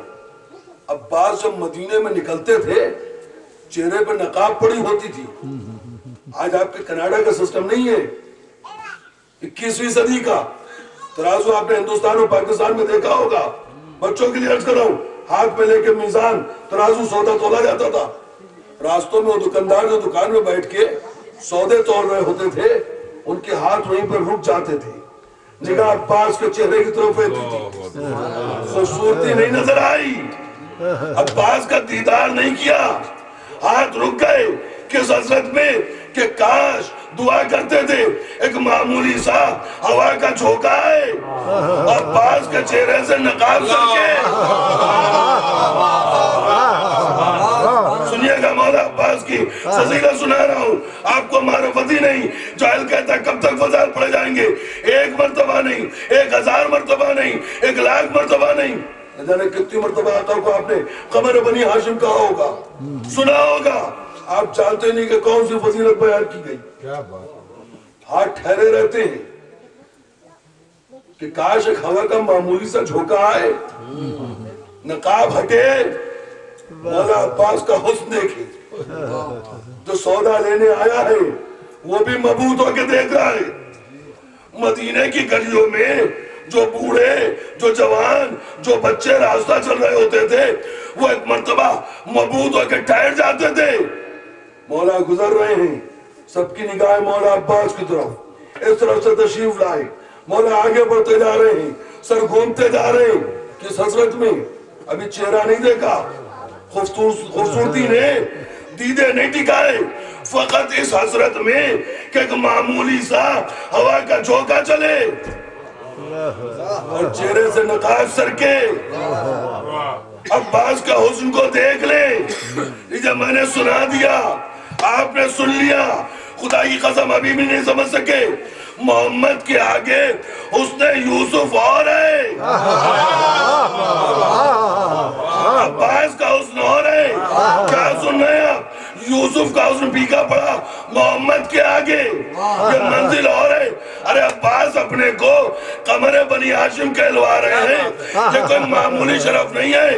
عباس جب مدینے میں نکلتے تھے چہرے پر نقاب پڑی ہوتی تھی۔ آج آپ کے کینیڈا کا سسٹم نہیں ہے، 21ویں صدی کا ترازو آپ نے ہندوستان اور پاکستان میں دیکھا ہوگا، بچوں کے لیے عرض کر رہا ہوں، ہاتھ میں لے کے میزان ترازو سودا تولا جاتا تھا، راستوں میں وہ دکاندار جو دکان میں بیٹھ کے سودے تول رہے ہوتے تھے ان کے ہاتھ وہیں پر رک جاتے تھے، نگاہ عباس کے چہرے کی طرف ہوتی تھی، خوبصورتی نہیں نظر آئی، عباس کا دیدار نہیں کیا، ہاتھ رک گئے کس حضرت میں کہ کاش دعا کرتے تھے ایک معمولی سا ہوا کا جھونکا ہے، عباس کے چہرے سے نقاب سر کے سنیے گا، مولا عباس کی فضیلت سنا رہا ہوں آپ کو، معرفت ہی نہیں، جاہل کہتا ہے کب تک فضائل پڑے جائیں گے، 1 مرتبہ نہیں، 1000 مرتبہ نہیں، 1,00,000 مرتبہ نہیں، جانے کتنی مرتبہ آقا کو آپ نے قمر بنی ہاشم کہا ہوگا، سنا ہوگا، آپ جانتے نہیں کہ کون سی فضیلت بیان کی گئی، ہاتھ ٹھہرے رہتے ہیں کہ کاش ایک ہوا کا معمولی سا جھونکا آئے، نقاب ہٹے، مولا عباس کا حسن دیکھے، جو سودا لینے آیا ہے وہ بھی مبہوت ہو کے دیکھ رہا ہے، مدینے کی گلیوں میں جو بوڑھے، جو جوان، جو بچے راستہ چل رہے ہوتے تھے وہ ایک مرتبہ مبہوت ہو کے ٹھہر جاتے تھے، مولا گزر رہے ہیں، سب کی نگاہ مولا عباس کی طرف، اس طرف سے تشریف لائے، مولا آگے بڑھتے جا رہے ہیں، سر گھومتے جا رہے ہیں، کس حسرت میں ابھی چہرہ نہیں دیکھا، خوبصورتی نے دیدے نہیں ٹکائے، فقط اس حسرت میں کہ ایک معمولی سا ہوا کا جھونکا چلے اور چہرے سے نقاب سر کے، عباس کا حسن کو دیکھ لے، جب میں نے سنا دیا آپ نے سن لیا، خدا کی قسم ابھی بھی نہیں سمجھ سکے، محمد کے آگے حسن یوسف اور ہے، عباس کا حسن اور ہے، کیا سن رہے ہیں آپ؟ یوسف کا حسن پیکا پڑا محمد کے آگے، یہ منزل اور ہے، ارے عباس اپنے کو قمر بنی ہاشم کہلوا رہے ہیں، یہ کوئی معمولی شرف نہیں ہے،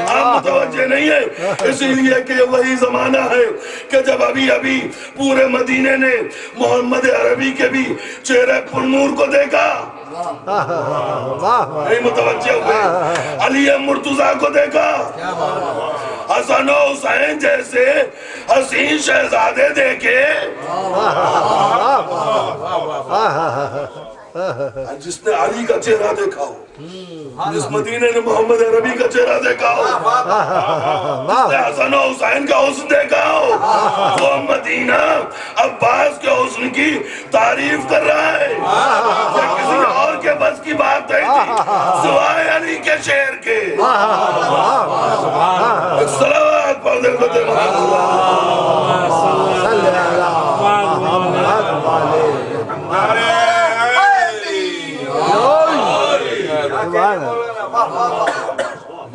آپ متوجہ نہیں ہے، اسی لیے کہ وہی زمانہ ہے کہ جب ابھی پورے مدینے نے محمد عربی کے بھی چہرے پر نور کو دیکھا، نہیں متوجہ ہوئے، علی مرتضیٰ کو دیکھا، حسن و حسین جیسے حسین شہزادے دیکھے، جس نے علی کا چہرہ دیکھا ہو، جس مدینے نے محمد عربی کا چہرہ دیکھا ہو، جس نے حسن و حسین کا حسن دیکھا ہو، وہ مدینہ عباس کے حسن کی تعریف کر رہا ہے، یا کسی اور کے بس کی بات نہیں تھی سوائے علی کے شعر کے، صلوات پڑھ دے فتح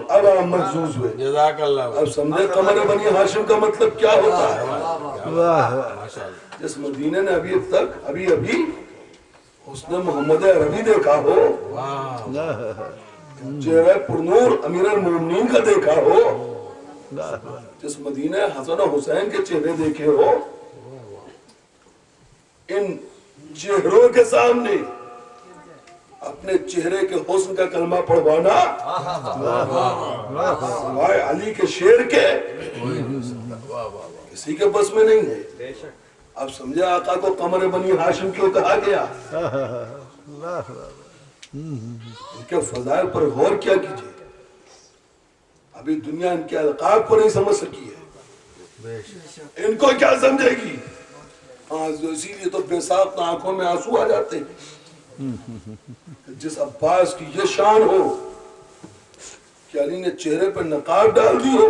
اب آپ محسوس ہوئے، جزاک اللہ، اب سمجھے قمر بنی ہاشم کا مطلب کیا ہوتا ہے، جس مدینے نے ابھی حسن محمد عربی دیکھا ہو، چہرہ پرنور امیر المومنین کا دیکھا ہو، جس مدینے حسن و حسین کے چہرے دیکھے ہو، ان چہروں کے سامنے اپنے چہرے کے حسن کا کلمہ پڑھوانا سوائے علی کے شعر کے کسی کے بس میں نہیں ہے۔ اب سمجھے آقا کو قمر بنی ہاشم کیوں کہا گیا، ان کے فضائل پر غور کیا کیجئے، ابھی دنیا ان کے القاب کو نہیں سمجھ سکی ہے، ان کو کیا سمجھے گی، اسی لیے تو بے ساخت آنکھوں میں آنسو آ جاتے ہیں، جس عباس کی یہ شان ہو کہ علی نے چہرے پر نقاب ڈال دی ہو،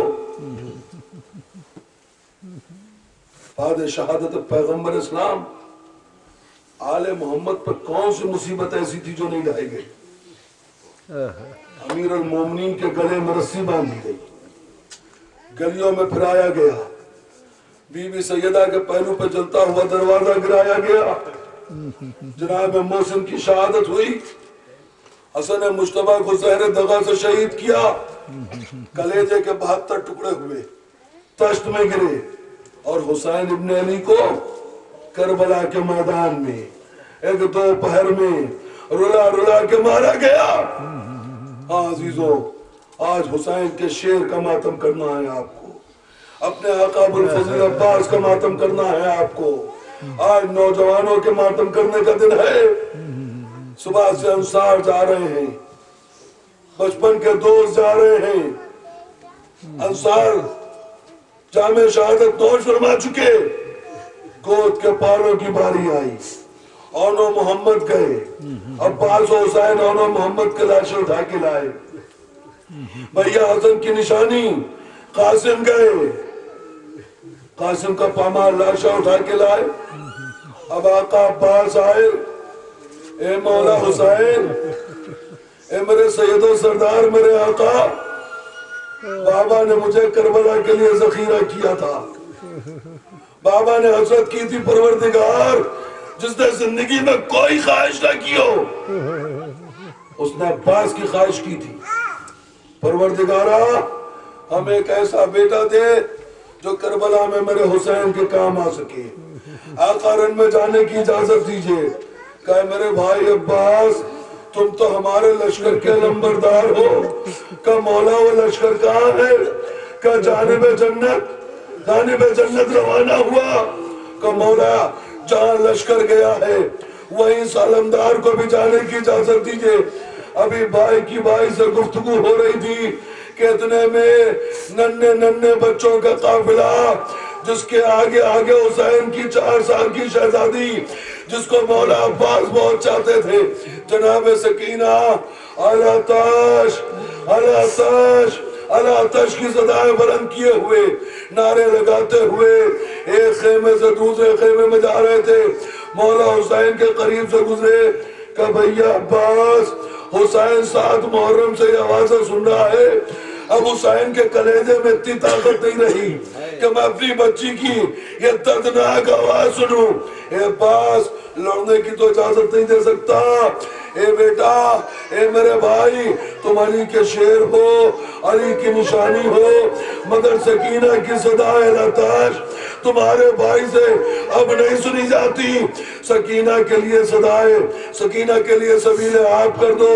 بعد شہادت پیغمبر اسلام آل محمد پر کون سی مصیبت ایسی تھی جو نہیں ڈائی گئی، امیر المومنین کے گلے میں رسی باندھی گئی، گلیوں میں پھرایا گیا، بی بی سیدہ کے پہلو پہ جلتا ہوا دروازہ گرایا گیا، جناب محسن کی شہادت ہوئی، حسن مجتبیٰ کو زہر دغا سے شہید کیا، کلیجے کے 72 ٹکڑے ہوئے، تشت میں گرے، اور حسین ابن علی کو کربلا کے میدان میں ایک دوپہر میں رلا رلا کے مارا گیا۔ ہاں عزیزوں، آج حسین کے شعر کا ماتم کرنا ہے آپ کو، اپنے آقا ابوالفضل عباس کا ماتم کرنا ہے آپ کو، آج نوجوانوں کے ماتم کرنے کا دن ہے. صبح سے انصار جا رہے ہیں, بچپن کے دوست جا رہے ہیں. انصار جامع شہادت نوش فرما چکے, گود کے پاروں کی باری آئی, اونو محمد گئے, عباس و حسین اونو محمد کے لاشیں اٹھا کے لائے. بھیا حسن کی نشانی قاسم گئے, قاسم کا پامال لاشا اٹھا کے لائے. اب آقا عباس آئے, اے مولا حسین, اے میرے سید و سردار, میرے آقا, بابا نے مجھے کربلا کے لیے ذخیرہ کیا تھا. بابا نے حسرت کی تھی پروردگار جس نے زندگی میں کوئی خواہش نہ کی ہو, اس نے عباس کی خواہش کی تھی. پروردگارا ہمیں ایک ایسا بیٹا دے جو کربلا میں میرے حسین کے کام آ سکے. آقا رن میں جانے کی اجازت دیجئے. کہا میرے بھائی عباس, تم تو ہمارے لشکر کے لمبردار ہو. کہ مولا وہ لشکر کہاں ہے؟ کہ جانب جنت روانہ ہوا. کہ مولا جہاں لشکر گیا ہے وہیں سالمدار کو بھی جانے کی اجازت دیجئے. ابھی بھائی کی بھائی سے گفتگو ہو رہی تھی کہ اتنے میں ننھے بچوں کا قافلہ, جس کے آگے حسین کی 4 سال کی شہزادی جس کو مولا عباس بہت چاہتے تھے, جناب سکینہ اعلیٰ تاش کی صدائیں بلند کیے ہوئے, نعرے لگاتے ہوئے ایک خیمے سے دوسرے خیمے میں جا رہے تھے. مولا حسین کے قریب سے گزرے کہ بھیا عباس, حسین 7 محرم سے یہ آوازیں سن رہا ہے. اب حسین کے کلیجے میں اتنی طاقت نہیں رہی کہ میں اپنی بچی کی یہ دردناک آواز سنوں. اے عباس, لڑنے کی تو اجازت نہیں دے سکتا. اے بیٹا, اے میرے بھائی, تم علی کے شیر ہو, علی کی نشانی ہو, مگر سکینہ کی صدائے لتاش تمہارے بھائی سے اب نہیں سنی جاتی. سکینہ کے لیے صدائے, سکینہ کے لیے سبیل آپ کر دو.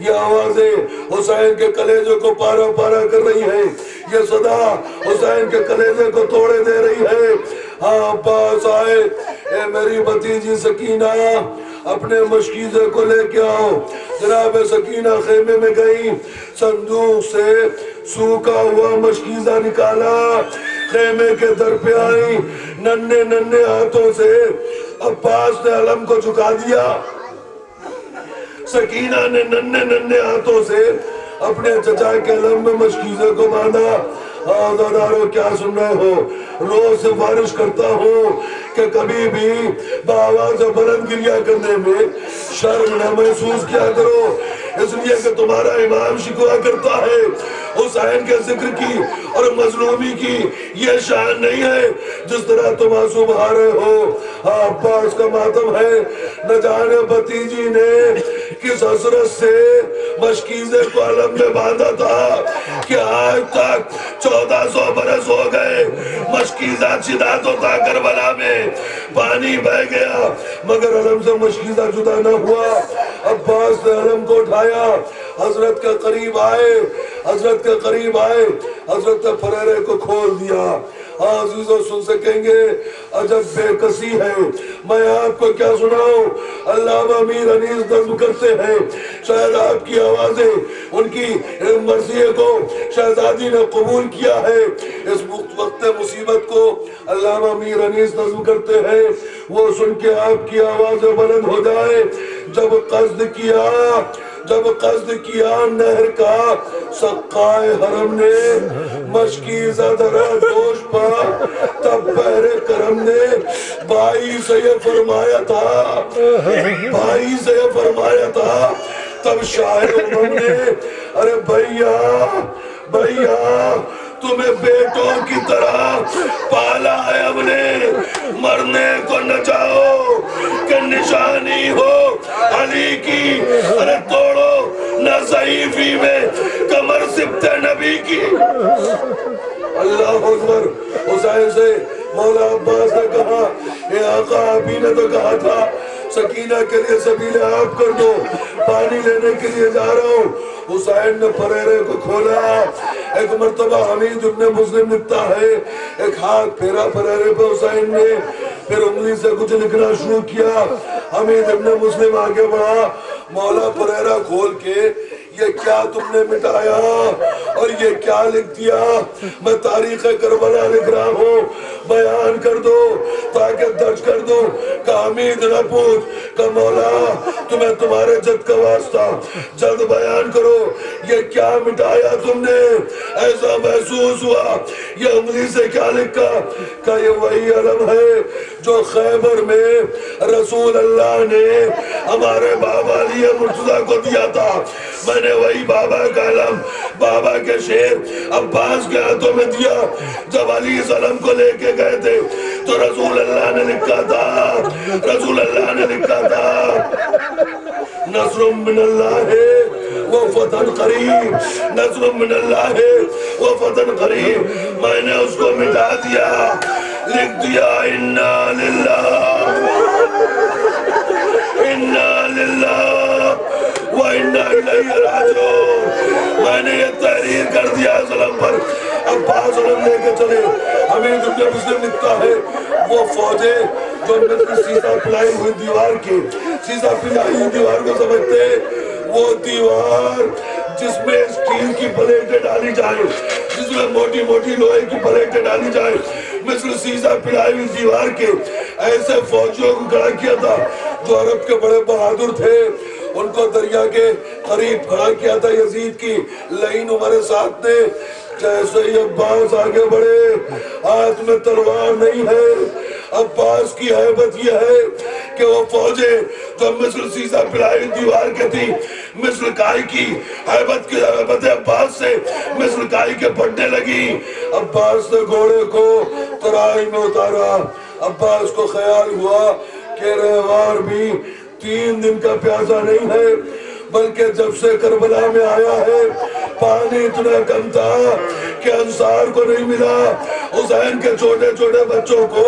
یہ آوازیں حسین کے کلیجے کو پارا پارا کر رہی ہے, یہ صدا حسین کے کلیجے کو توڑے دے رہی ہے. ہاں عباس آئے, اے میری بھتیجی سکینہ, اپنے مشکیزے کو لے کے آؤ. جناب سکینہ خیمے میں گئی, صندوق سے سوکھا ہوا مشکیزہ نکالا, خیمے کے در پہ آئی, ننھے ہاتھوں سے عباس نے علم کو جھکا دیا. سکینہ نے ننھے ہاتھوں سے اپنے چچا کے علم میں مشکیزے کو باندھا. آزادارو کیا سن رہے ہو؟ روز سفارش کرتا ہوں کہ کبھی بھی بآواز بلند گریہ کرنے میں شرم نہ محسوس کیا کرو, اس لیے کہ تمہارا امام شکوا کرتا ہے حسین کے ذکر کی اور مظلومی کی یہ شان نہیں ہے جس طرح تم آنسو بہا رہے ہو. عباس کا ماتم ہے, نہ جانے بھتیجی نے کس حسرت سے مشکیزے کو علم میں باندھا تھا کہ آج تک 1400 برس ہو گئے. مشکیزہ چدا تو تھا کربلا میں, پانی بہ گیا مگر علم سے مشکیزہ جدا نہ ہوا. عباس نے علم کو اٹھایا, حضرت کے قریب آئے, حضرت نے پھریرے کو کھول دیا. ہاں عزیزو, سن سکیں گے عجب بے کسی ہے. میں آپ کو کیا سناؤں, علامہ امیر انیس نظم کرتے ہیں, شاید آپ کی آوازیں ان کی مرضی کو شہزادی نے قبول کیا ہے. اس وقت مصیبت کو علامہ امیر انیس نظم کرتے ہیں, وہ سن کے آپ کی آوازیں بلند ہو جائے. جب قصد کیا نہر کا سقائے حرم نے, مشکیزہ درہ دوش پا, تب بحر کرم نے بھائی سے یہ فرمایا تھا, تب شاعر امم نے, ارے بھیا تمہیں بیٹوں کی طرح پالا ہے ہم نے, مرنے کو نہ جاؤ کہ نشانی ہو علی کی, ارے توڑو نہ ضعیفی میں کمر سبت نبی کی. اللہ اکبر. حسین سے مولا عباس نے کہا, اے آقا, آپ ہی نے تو کہا تھا سکینہ کے لیے سبیل آپ کر دو, پانی لینے کے لیے جا رہا ہوں. حسین نے پھریرے کو کھولا. ایک مرتبہ حمید ابن مسلم لکھتا ہے, ایک ہاتھ پھیرا پھریرے پہ حسین نے, پھر انگلی سے کچھ لکھنا شروع کیا. حمید ابن مسلم آگے بڑھا, مولا پریرا کھول کے یہ کیا تم نے مٹایا اور یہ کیا لکھ دیا؟ میں تاریخ کربلا لکھ رہا ہوں, بیان کر دو تاکہ درج کر دو. کہ حمید نہ پوچھ کہ مولا تمہیں تمہارے جد کا واسطہ جلد بیان کرو, یہ کیا مٹایا تم نے؟ ایسا محسوس ہوا یہ انگلی سے کیا لکھا کہ یہ وہی علم ہے جو خیبر میں رسول اللہ نے ہمارے بابا علی مرتضیٰ کو دیا تھا. میں نے وہی بابا کا علم بابا کے شیر عباس کے ہاتھوں میں دیا. جب علی سلم کو لے کے گئے تھے تو رسول اللہ نے لکھا تھا, رسول اللہ نے لکھا تھا نصر من اللہ وہ فتح قریب, نصر من اللہ وہ فتح قریب. میں نے اس کو مٹا دیا, لکھ دیا انا للہ وَإِنَّا إِلَيْهِ رَاجِعُونَ. میں نے یہ تحریر کر دیا اسلام پر. عباس علم لے کے چلے. حمید ابن مسلم لکھتا ہے وہ فوجیں جو مثل سیدھا پلائی ہوئی دیوار کے, سیدھا پلائی ہوئی دیوار کو سمجھتے, وہ دیوار جس میں اسٹیل کی پلیٹیں ڈالی جائیں, جس میں موٹی موٹی لوہے کی پلیٹیں ڈالی جائیں, مثل سیدھا پلائی ہوئی دیوار کے ایسے فوجیوں کو کھڑا کیا تھا جو عرب کے بڑے بہادر تھے. ان کو دریا کے قریب کھڑا کیا تھا یزید کی لعین عمر ساتھ نے. جیسے ہی عباس آگے بڑھے, ہاتھ میں تلوار نہیں ہے. عباس کی حیبت یہ ہے کہ وہ فوجیں جو مثل سیسا پلائی دیوار کے تھی, مثل کائی کی حیبت کی حیبت عباس سے مثل کائی کے پڑنے لگی. عباس نے گھوڑے کو ترائی میں اتارا. عباس کو خیال ہوا کہ رہوار بھی 3 دن کا پیاسا نہیں ہے, بلکہ جب سے کربلا میں آیا ہے پانی اتنا کم تھا کہ انصار کو نہیں ملا. حسین کے چھوٹے چھوٹے بچوں کو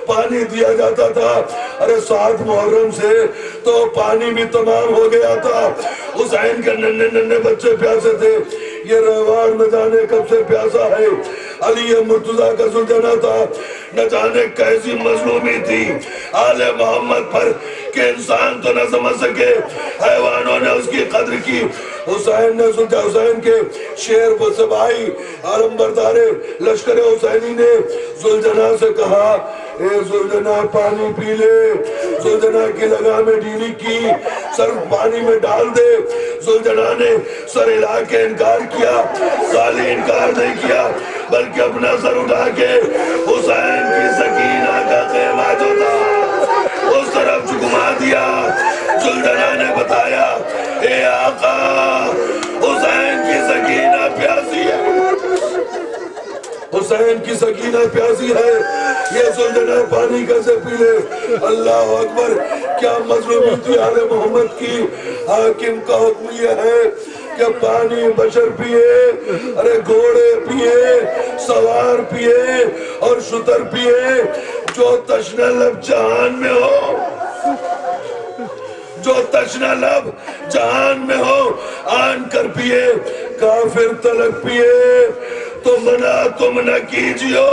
پانی دیا جاتا تھا. ارے 7 محرم سے تو پانی بھی تمام ہو گیا تھا. حسین کے ننھے ننھے بچے پیاسے تھے. یہ رہوار نہ جانے کب سے پیاسا ہے. علی مرتضیٰ کا سلطنہ تھا, نہ جانے کیسی مظلومی تھی آل محمد پر کہ انسان تو نہ سمجھ سکے, حیوانوں نے اس کی قدر کی. حسین نے سلطان حسین کے شیر و سبائی عالم بردار لشکر حسینی نے زلجنہ سے کہا, اے زلجنہ پانی پی لے. زلجنہ کی لگام میں ڈیلی کی, سر پانی میں ڈال دے. زلجنہ نے سر ہلا کے انکار کیا, خالی انکار نہیں کیا بلکہ اپنا سر اٹھا کے حسین کی سکینہ کا خیمہ جو تھا اس طرف جھکما دیا. زلجنہ نے بتایا, اے آقا حسین کی سکینہ پیاسی ہے, حسین کی سکینہ پیاسی ہے, یہ زلجنہ پانی کیسے پی لے؟ اللہ اکبر, کیا مظلومی تھی آل محمد کی. حاکم کا حکم یہ ہے کہ پانی بشر پیے, ارے گھوڑے پیے, سوار پیے اور شتر پیے. جو تشنہ لب جہان میں ہو, جو تشنہ لب جہان میں ہو آن کر پیے. کافر تلک پیے تو منع تم نہ کیجیو,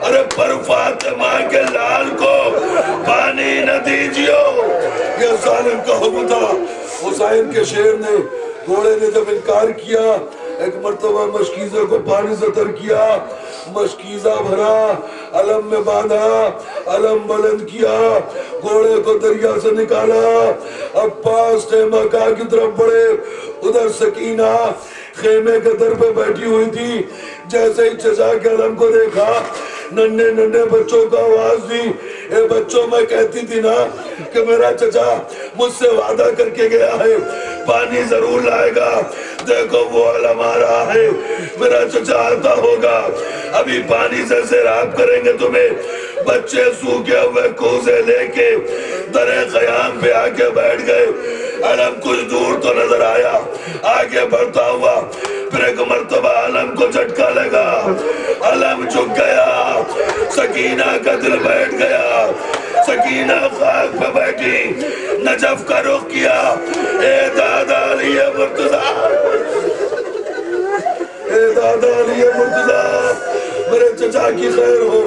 ارے پر فاطمہ کے لال کو پانی نہ دیجیو. یہ ظالم کا حکم تھا. حسین کے شیر نے, گھوڑے نے جب انکار کیا, ایک مرتبہ مشکیزہ کو پانی سے تر کیا, مشکیزہ بھرا, علم میں باندھا, علم بلند کیا, گھوڑے کو دریا سے نکالا. عباس خیمہ کا کی طرف بڑھے. ادھر سکینہ خیمے کے در پہ بیٹھی ہوئی تھی. جیسے ہی چچا کے علم کو دیکھا, ننھے ننھے بچوں کا آواز دی, اے بچوں میں کہتی تھی نا کہ میرا چچا مجھ سے وعدہ کر کے گیا ہے پانی ضرور لائے گا. دیکھو وہ علم آ رہا ہے, میرا چچا آتا ہوگا, ابھی پانی سے سیراب کریں گے تمہیں. بچے سوکھے ہوئے کوزے لے کے در خیام پہ آ کے بیٹھ گئے. علم کچھ دور تو نظر آیا, آگے بڑھتا ہوا, پھر ایک مرتبہ علم کو جھٹکا لگا, علم جھک گیا, سکینہ کا دل بیٹھ گیا. سکینہ خاک پہ بیٹھی, نجف کا رخ کیا, اے دادا علی مرتضیٰ, اے دادا علی مرتضیٰ, میرے چچا کی خیر ہو,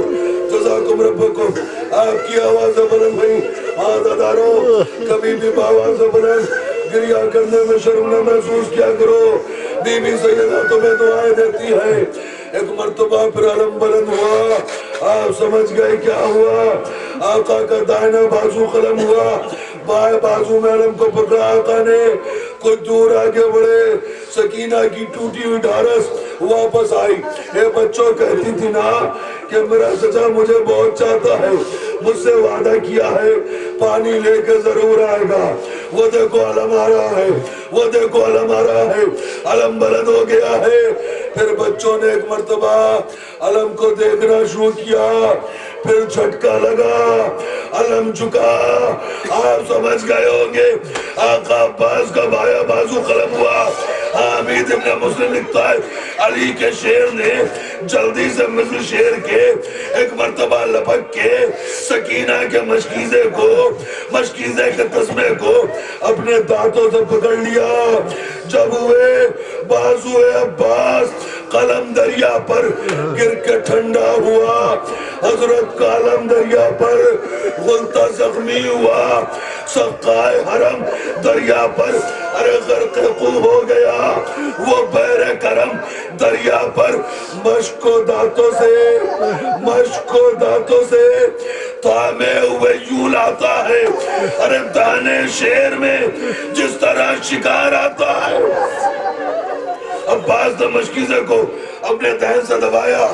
جزاکم ربکم. آپ کی آواز بلند ہوئی عادتداروں کبھی بھی آواز بلند گریا کرنے میں شرم نہ محسوس کیا کرو بی بی سیدہ تمہیں دعائیں دیتی ہے ایک مرتبہ پھر علم بلند ہوا آپ سمجھ گئے کیا ہوا آقا کا دائنا بازو قلم ہوا بائیں بازو میں علم کو پکڑا آقا نے کچھ دور آگے بڑھے سکینہ کی ٹوٹی ہوئی ڈھارس واپس آئی اے بچوں کہتی تھی نا کہ میرا چچا مجھے بہت چاہتا ہے مجھ سے وعدہ کیا ہے پانی لے کے ضرور آئے گا وہ دیکھو علم آ رہا ہے وہ دیکھو علم آ رہا ہے علم بلند ہو گیا ہے پھر بچوں نے ایک مرتبہ علم کو دیکھنا شروع کیا پھر جھٹکا لگا علم جھکا آپ سمجھ گئے ہوں گے آقا عباس کا بایاں بازو قلم ہوا حامد ابن مسلم لکھتا ہے علی کے شیر نے جلدی سے مثل شیر کے ایک مرتبہ لپک کے سکینہ کے مشکیزے کے تسمے کو اپنے دانتوں سے پکڑ لیا جب ہوئے بازو عباس قلم دریا پر گر کے ٹھنڈا ہوا حضرت کا علم دریا پر غلطہ زخمی ہوا سقائے حرم دریا پر ارے غرق خو ہو گیا وہ بحر کرم دریا پر مشک و دانتوں سے تامے ہوئے یوں لاتا ہے ارے دانے شیر میں جس طرح شکار آتا ہے عباس نے مشکیزے کو اپنے دہن سے دبایا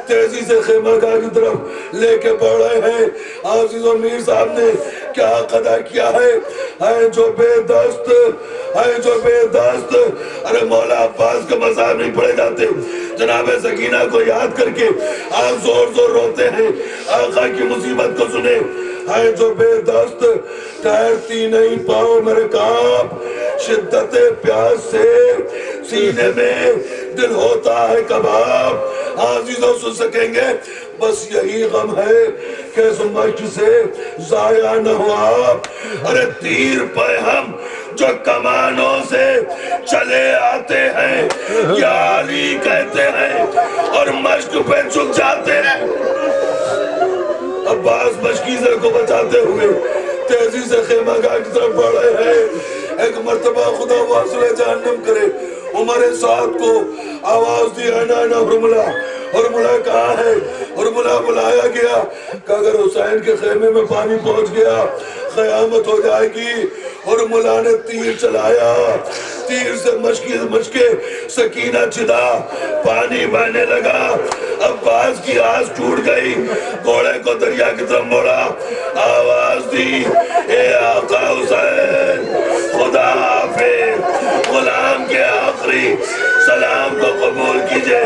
تیزی سے خیمہ گاہ کی طرف لے کے بڑھ رہے ہیں عزیز و میر صاحب نے کیا قضا کیا ہے جو بے دست ارے مولا عباس کے مذاہب نہیں پڑے جاتے جناب سکینہ کو یاد کر کے آپ زور زور روتے ہیں آقا کی مصیبت کو سنے ہے جو بے دست ٹھہرتی نہیں پاؤ میرے کام شدت پیاس سے سینے میں دل ہوتا ہے کباب عزیزوں سن سکیں گے بس یہی غم ہے کہ مشق سے ضائع نہ ہوا ارے تیر پہ ہم جو کمانوں سے چلے آتے ہیں یا علی کہتے ہیں اور مشق پہ جھک جاتے ہیں عباس مشکیزے کو بچاتے ہوئے تیزی سے خیمہ گاہ کی طرف بڑھ رہے ہیں ایک مرتبہ خدا واصل جہنم کرے عمر سعد کو آواز دی اینا حرملہ کہاں ہے حرملہ بلایا گیا کہ اگر حسین کے خیمے میں پانی پہنچ گیا قیامت ہو جائے گی حرملہ نے تیر چلایا تیر سے مشکے سکینہ چدا پانی بہنے لگا عباس کی آس ٹوٹ گئی گھوڑے کو دریا کی طرف موڑا آواز دی اے آقا حسین خدا حافظ غلام کے آخری سلام کو قبول کیجئے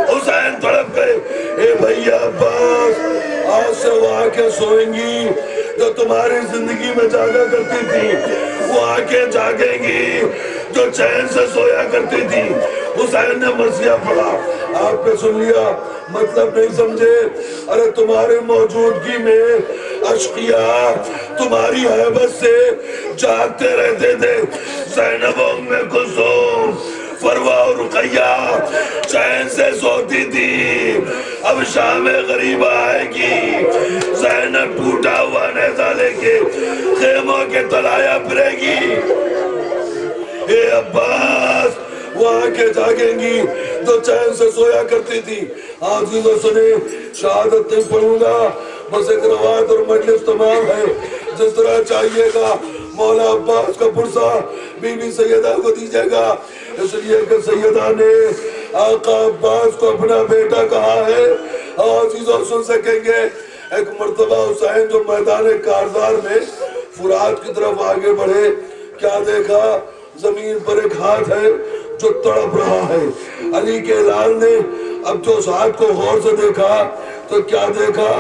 حسین تڑپ گئے اے بھیا عباس آج سے وہ آنکھیں سوئیں گی جو تمہاری زندگی میں جاگا کرتی تھی وہ آنکھیں جاگیں گی جو چین سے سویا کرتی تھی حسین نے مرثیہ پڑھا آپ نے سن لیا مطلب نہیں سمجھے ارے تمہاری موجودگی میں اشقیاء تمہاری حیبت سے جاگتے رہتے تھے زینب و ام کلثوم فروہ و رقیہ چین سے سوتی تھی اب شام غریبہ آئے گی زینب ٹوٹا ہوا نیزہ لے کے خیموں کے تلایا پھرے گی اے عباس وہ آنکھیں جاگیں گی جو چین سے سویا کرتی تھی عزیزوں سنے شہادت نہیں پڑھوں گا بس ایک روایت اور مجلس تمام ہے جس طرح چاہیے گا مولا عباس کا پرسہ بی بی سیدہ کو دیجئے گا اس لیے کہ سیدہ نے آقا عباس کو اپنا بیٹا کہا ہے عزیزوں سن سکیں گے ایک مرتبہ حسین جو میدان کارزار میں فرات کی طرف آگے بڑھے کیا دیکھا زمین پر ایک ہاتھ ہے جو تڑپ رہا ہے علی کے لال نے اب جو اس ہاتھ کو غور سے دیکھا تو کیا دیکھا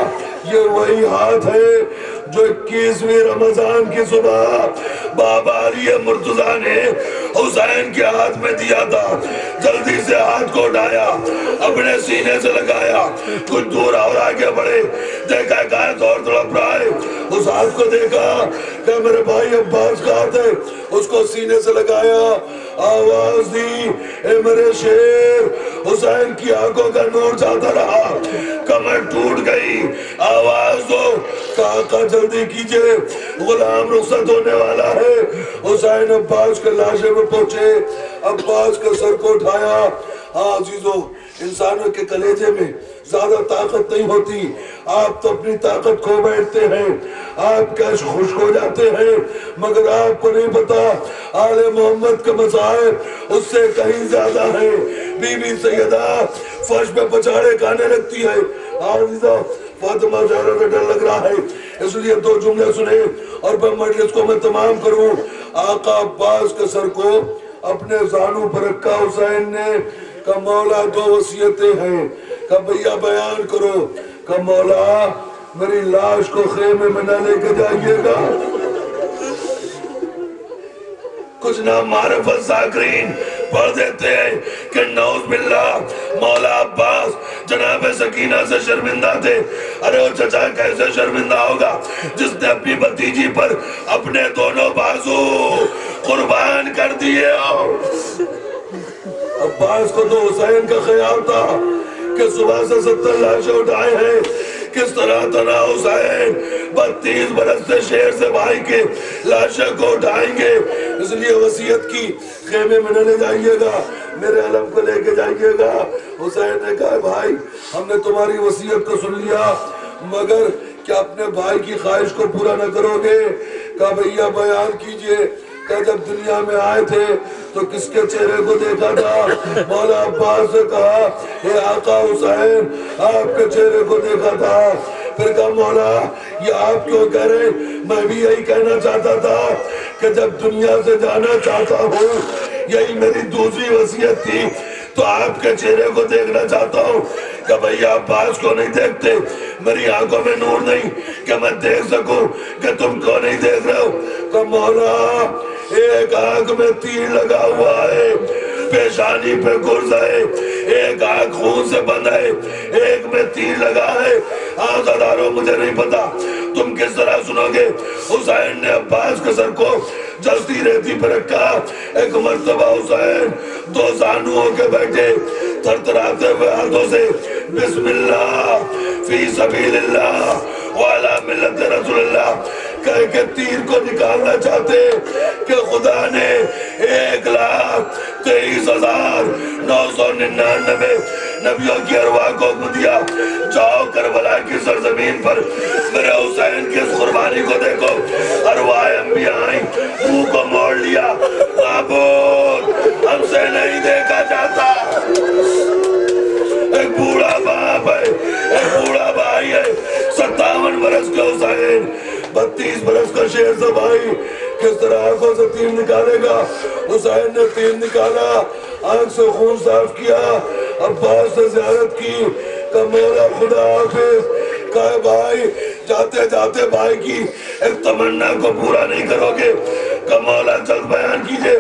یہ وہی ہاتھ ہے جو 21ویں رمضان کی صبح بابا علی مرتضیٰ نے حسین کے ہاتھ میں دیا تھا جلدی سے ہاتھ کو اٹھایا اپنے سینے سے لگایا کچھ دور اور آگے بڑھے دیکھا غائب اور تڑپ رہا ہے اس ہاتھ کو دیکھا کہ میرے بھائی عباس کا ہاتھ ہے اس کو سینے سے لگایا آواز دی اے میرے شیر حسین کی آنکھوں کا نور جاتا رہا، کمر ٹوٹ گئی، آواز دو کہ آقا جلدی کیجئے، غلام رخصت ہونے والا ہے۔ حسین عباس کے لاشے میں پہنچے، عباس کے سر کو اٹھایا۔ ہاں عزیزو، انسانوں کے کلیجے میں زیادہ طاقت نہیں ہوتی، آپ تو اپنی طاقت کھو بیٹھتے ہیں، آپ کیش خشک ہو جاتے ہیں، مگر آپ کو نہیں پتا آل محمد کے مظاہر اس سے کہیں زیادہ ہیں۔ بی بی سیدہ فرش پہ پچاڑے کھانے لگتی ہے۔ عزیزو، فاطمہ زہرا سے ڈر لگ رہا ہے، اس لیے 2 جملے سنے اور پھر مجلس کو میں تمام کروں۔ آقا عباس کے سر کو اپنے زانوں پر رکھا حسین نے، کہ مولا 2 وصیتیں ہیں، کہ بھیا بیان کرو، کہ مولا میری لاش کو خیمے میں نہ لے کے جائیے گا۔ کچھ نام معرفت ذاکرین پڑھ دیتے ہیں کہ نعوذ باللہ مولا عباس جناب سکینہ سے شرمندہ تھے۔ ارے وہ چچا کیسے شرمندہ ہوگا جس نے اپنی بھتیجی پر اپنے دونوں بازو قربان کر دیے ہو۔ عباس کو تو حسین کا خیال تھا کہ صبح سے 70 لاشیں اٹھائے ہیں، کس طرح تنا حسین 32 برس سے شیر سے بھائی کے لاشیں کو اٹھائیں گے، اس لیے وصیت کی خیمے میں نہ لے جائیے گا، میرے علم کو لے کے جائیے گا۔ حسین نے کہا بھائی ہم نے تمہاری وصیت کو سن لیا، مگر کیا اپنے بھائی کی خواہش کو پورا نہ کرو گے؟ کہا بھیا بیان کیجئے کہ جب دنیا میں آئے تھے تو کس کے چہرے کو دیکھا تھا؟ مولا عباس سے کہا اے آقا حسین آپ کے چہرے کو دیکھا تھا۔ پھر کہا مولا یہ آپ کیوں کہہ رہے؟ میں بھی یہی کہنا چاہتا تھا کہ جب دنیا سے جانا چاہتا ہوں، یہی میری دوسری وصیت تھی، تو آپ کے چہرے کو دیکھنا چاہتا ہوں کہ بھئی عباس کو نہیں دیکھتے، میری آنکھوں میں نور نہیں کہ میں دیکھ سکوں کہ تم کو نہیں دیکھ رہے ہو۔ کہ مولا ایک آنکھ میں تیر لگا ہوا ہے، پیشانی پہ گرز ہے، ایک آنکھ خون سے بند ہے، ایک میں تیر لگا ہے۔ آزاداروں مجھے نہیں پتا تم کس طرح سنو گے۔ حسین نے عباس کے سر کو جلتی ریتی پر رکھا۔ ایک مرتبہ حسین 2 زانوں ہو کے بیٹھے، تھرتھراتے ہوئے ہاتھوں سے بسم اللہ فی سبیل اللہ وعلی ملت رسول اللہ کہہ کے تیر کو نکالنا چاہتے کہ خدا نے 1,23,999 نبیوں کی ارواح کو حکم دیا، جاؤ کربلا کی سرزمین پر میرے حسین کی اس قربانی کو دیکھو۔ ارواح انبیاء آئیں، منہ کو موڑ لیا، معبود ہم سے نہیں دیکھا جاتا۔ ایک بوڑھا باپ ہے، ایک بوڑھا بھائی ہے، 57 برس کے حسین، 32 برس کا شیر سے بھائی، کس طرح آنکھوں سے تیر نکالے گا؟ حسین نے تیر نکالا، آنکھ سے خون صاف کیا، عباس سے زیارت کی کہ مولا خدا حافظ۔ کہا بھائی جاتے جاتے بھائی کی ایک تمنا کو پورا نہیں کرو گے؟ کہ مولا جلد بیان کیجئے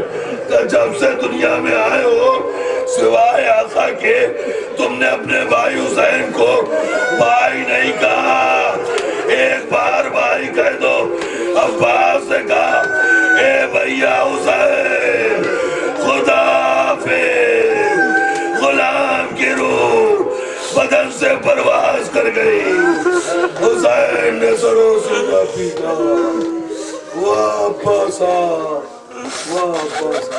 کہ جب سے دنیا میں آئے ہو سوائے آقا کے تم نے اپنے بھائی حسین کو بھائی نہیں کہا، ایک بار بھائی کہہ دو۔ عباس نے کہا اے بھیا حسین خدا حافظ۔ غلام کی روح بدن سے پرواز کر گئی، حسین نے سروں سے پیٹا، واپس آ، واپس آ۔